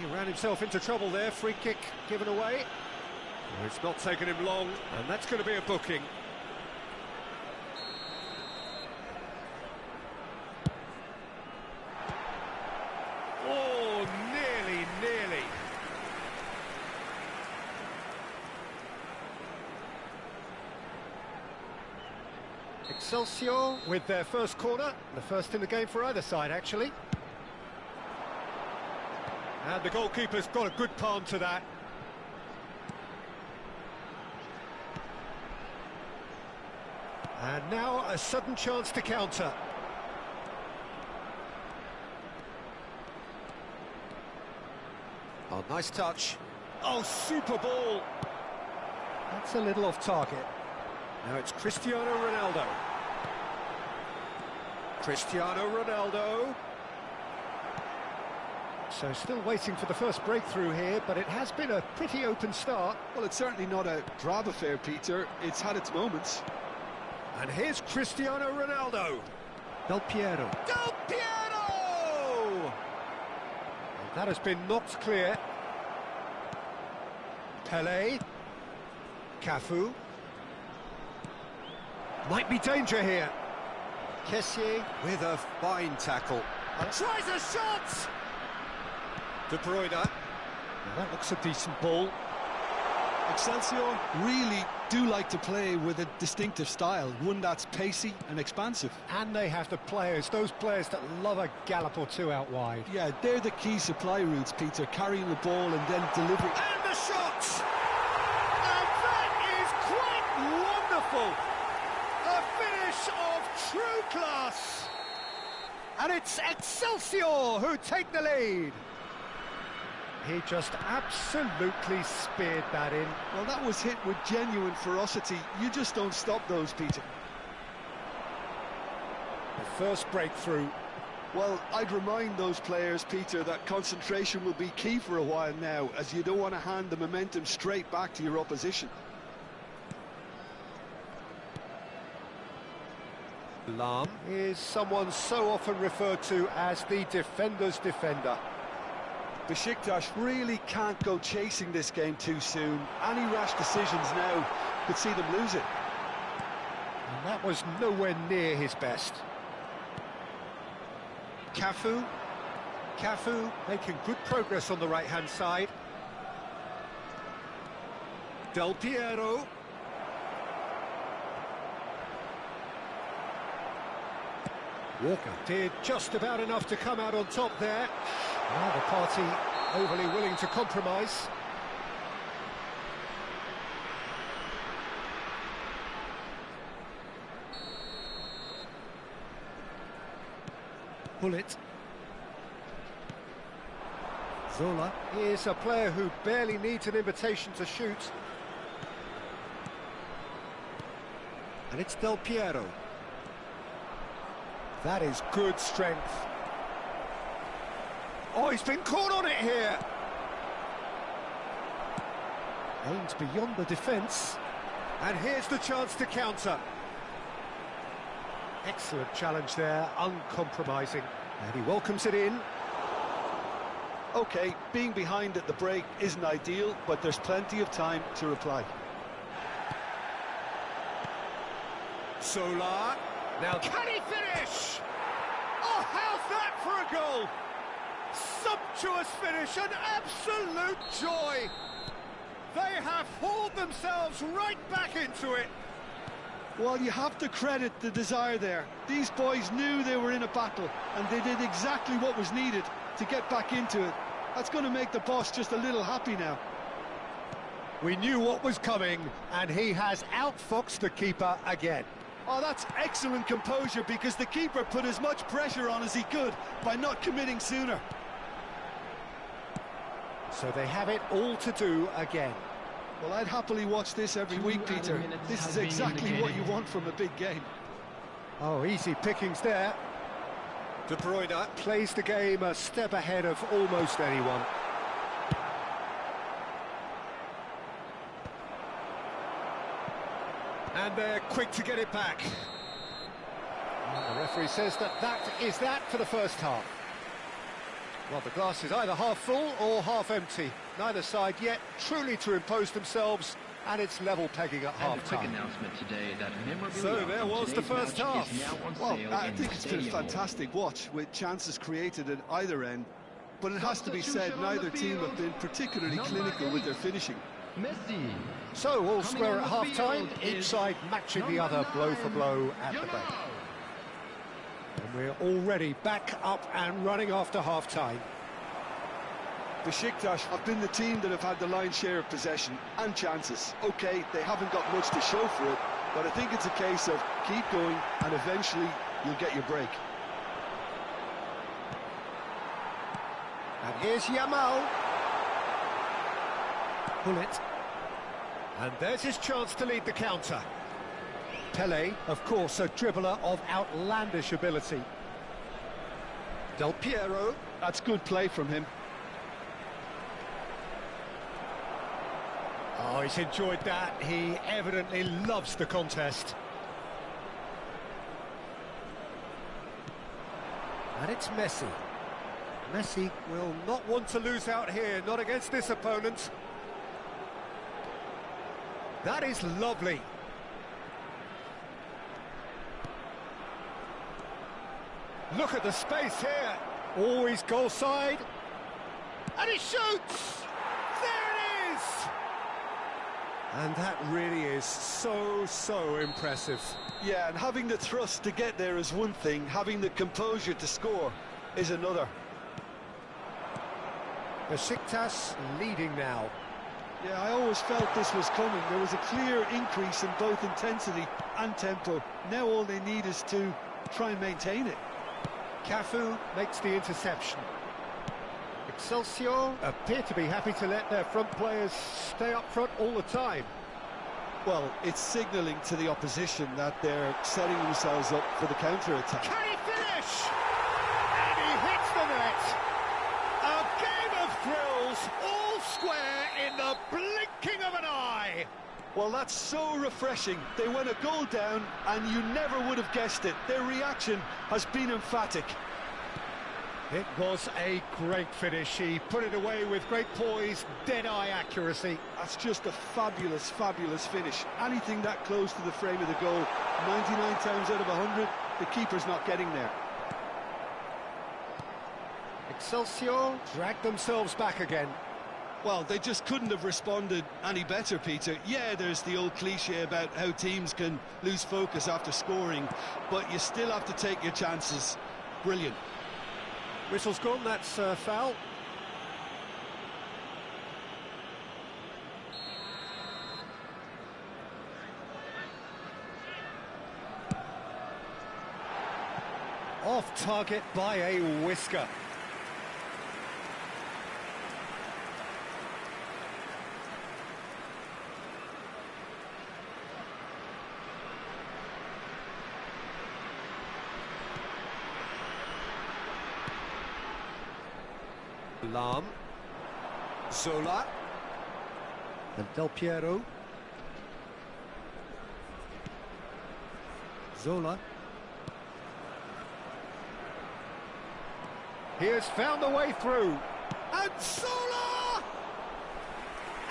He ran himself into trouble there. Free kick given away. Well, it's not taken him long, and that's going to be a booking. Oh, nearly. Excelsior with their first corner, the first in the game for either side, actually. And the goalkeeper's got a good palm to that. And now a sudden chance to counter. Oh, nice touch. Oh, super ball. That's a little off target. Now it's Cristiano Ronaldo. Cristiano Ronaldo. So still waiting for the first breakthrough here, but it has been a pretty open start. Well, it's certainly not a drab affair, Peter. It's had its moments. And here's Cristiano Ronaldo. Del Piero. Del Piero! And that has been knocked clear. Pelé. Cafu. Might be danger here. Kessié with a fine tackle. And tries a shot! De Bruyne. Now that looks a decent ball. Excelsior really do like to play with a distinctive style, one that's pacey and expansive. And they have the players, those players that love a gallop or two out wide. Yeah, they're the key supply routes, Peter, carrying the ball and then delivering. And the shot! And that is quite wonderful! A finish of true class! And it's Excelsior who take the lead. He just absolutely speared that in. Well, that was hit with genuine ferocity. You just don't stop those, Peter. The first breakthrough. Well, I'd remind those players, Peter, that concentration will be key for a while now, as you don't want to hand the momentum straight back to your opposition. Lahm is someone so often referred to as the defender's defender. Besiktas really can't go chasing this game too soon. Any rash decisions now could see them lose it. And that was nowhere near his best. Cafu making good progress on the right-hand side. Del Piero. Walker did just about enough to come out on top there. Now the party overly willing to compromise. Bullet. Zola is a player who barely needs an invitation to shoot. And it's Del Piero. That is good strength. Oh, he's been caught on it here. Aims beyond the defence. And here's the chance to counter. Excellent challenge there, uncompromising. And he welcomes it in. OK, being behind at the break isn't ideal, but there's plenty of time to reply. Solar. Now, can he finish? Oh, how's that for a goal? Sumptuous finish, an absolute joy. They have hauled themselves right back into it. Well, you have to credit the desire there. These boys knew they were in a battle, and they did exactly what was needed to get back into it. That's going to make the boss just a little happy now. We knew what was coming, and he has outfoxed the keeper again. Oh, that's excellent composure, because the keeper put as much pressure on as he could by not committing sooner. So they have it all to do again. Well, I'd happily watch this every week, Peter. This is exactly what you want from a big game. Oh, easy pickings there. De Bruyne plays the game a step ahead of almost anyone. And they're quick to get it back. And the referee says that is that for the first half. Well, the glass is either half full or half empty. Neither side yet truly to impose themselves, and it's level pegging at half-time. So there was the first half. Well, I think it's been a fantastic watch, with chances created at either end. But it has to be said, neither team have been particularly clinical with their finishing. So, all square at half-time, each side matching the other blow for blow at the break. And we're already back up and running after half-time. Besiktas have been the team that have had the lion's share of possession and chances. OK, they haven't got much to show for it, but I think it's a case of keep going and eventually you'll get your break. And here's Yamal. Bullet. And there's his chance to lead the counter. Pele, of course, a dribbler of outlandish ability. Del Piero. That's good play from him. Oh, he's enjoyed that. He evidently loves the contest. And it's Messi. Messi will not want to lose out here, not against this opponent. That is lovely. Look at the space here. Always goal side. And he shoots! There it is! And that really is so impressive. Yeah, and having the thrust to get there is one thing, having the composure to score is another. Besiktas leading now. Yeah, I always felt this was coming. There was a clear increase in both intensity and tempo. Now all they need is to try and maintain it. Cafu makes the interception. Excelsior appear to be happy to let their front players stay up front all the time. Well, it's signalling to the opposition that they're setting themselves up for the counter-attack. Can he finish? And he hits the net. A game of thrills, all square in the blinking of an eye. Well, that's so refreshing. They went a goal down, and you never would have guessed it. Their reaction has been emphatic. It was a great finish. He put it away with great poise, dead-eye accuracy. That's just a fabulous finish. Anything that close to the frame of the goal, 99 times out of 100, the keeper's not getting there. Excelsior dragged themselves back again. Well, they just couldn't have responded any better, Peter. Yeah, there's the old cliche about how teams can lose focus after scoring, but you still have to take your chances. Brilliant. Whistle's gone, that's foul. Off target by a whisker. Lam, Zola, and Del Piero. Zola. He has found a way through. And Zola!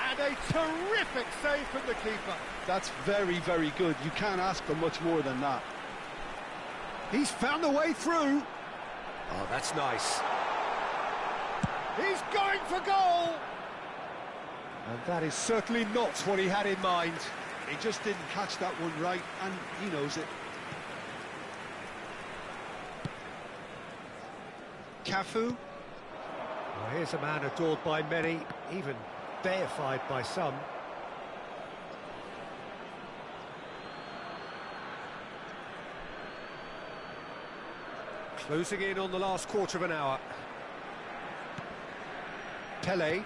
And a terrific save from the keeper. That's very, very good. You can't ask for much more than that. He's found a way through. Oh, that's nice. He's going for goal! And that is certainly not what he had in mind. He just didn't catch that one right, and he knows it. Cafu. Well, here's a man adored by many, even deified by some. Closing in on the last quarter of an hour. Pele.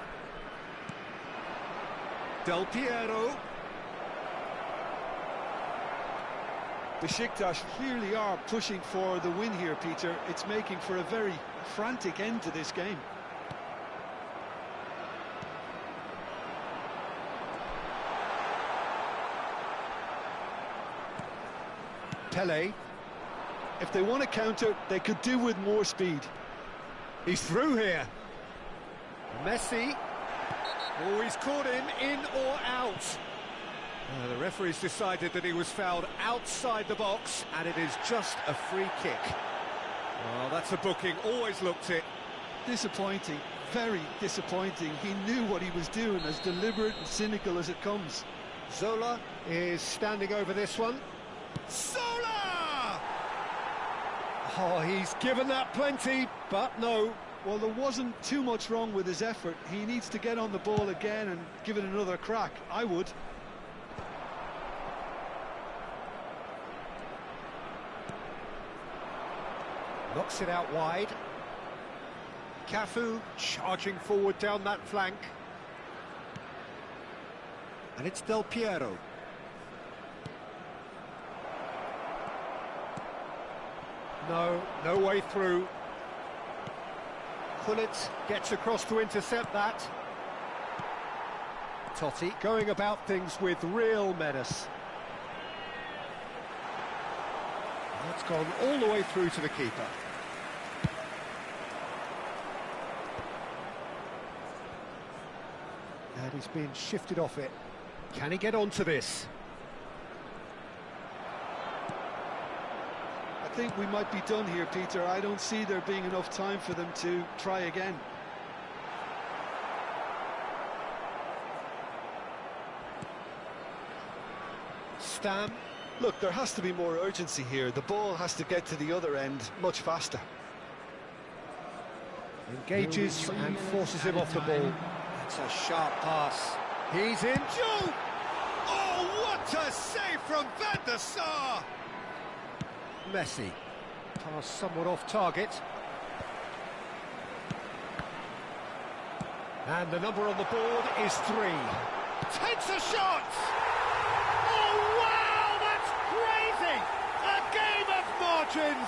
Del Piero. Besiktas clearly are pushing for the win here, Peter. It's making for a very frantic end to this game. Pele. If they want to counter, they could do with more speed. He's through here. Messi. Oh, he's caught him in or out. The referee's decided that he was fouled outside the box, and it is just a free kick. Well, that's a booking, always looked it. Disappointing, very disappointing. He knew what he was doing, as deliberate and cynical as it comes. Zola is standing over this one. Zola! Oh, he's given that plenty, but no. Well, there wasn't too much wrong with his effort. He needs to get on the ball again and give it another crack. I would. Knocks it out wide. Cafu charging forward down that flank. And it's Del Piero. No way through. Gullit gets across to intercept that. Totti going about things with real menace. That's gone all the way through to the keeper. And he's been shifted off it. Can he get onto this? I think we might be done here, Peter. I don't see there being enough time for them to try again. Stam. Look, there has to be more urgency here. The ball has to get to the other end much faster. Engages and forces him off the ball. That's a sharp pass. He's in. Joe! Oh, what a save from Van der Sar! Messi. Pass somewhat off target. And the number on the board is 3. Takes a shot! Oh, wow, that's crazy! A game of margins!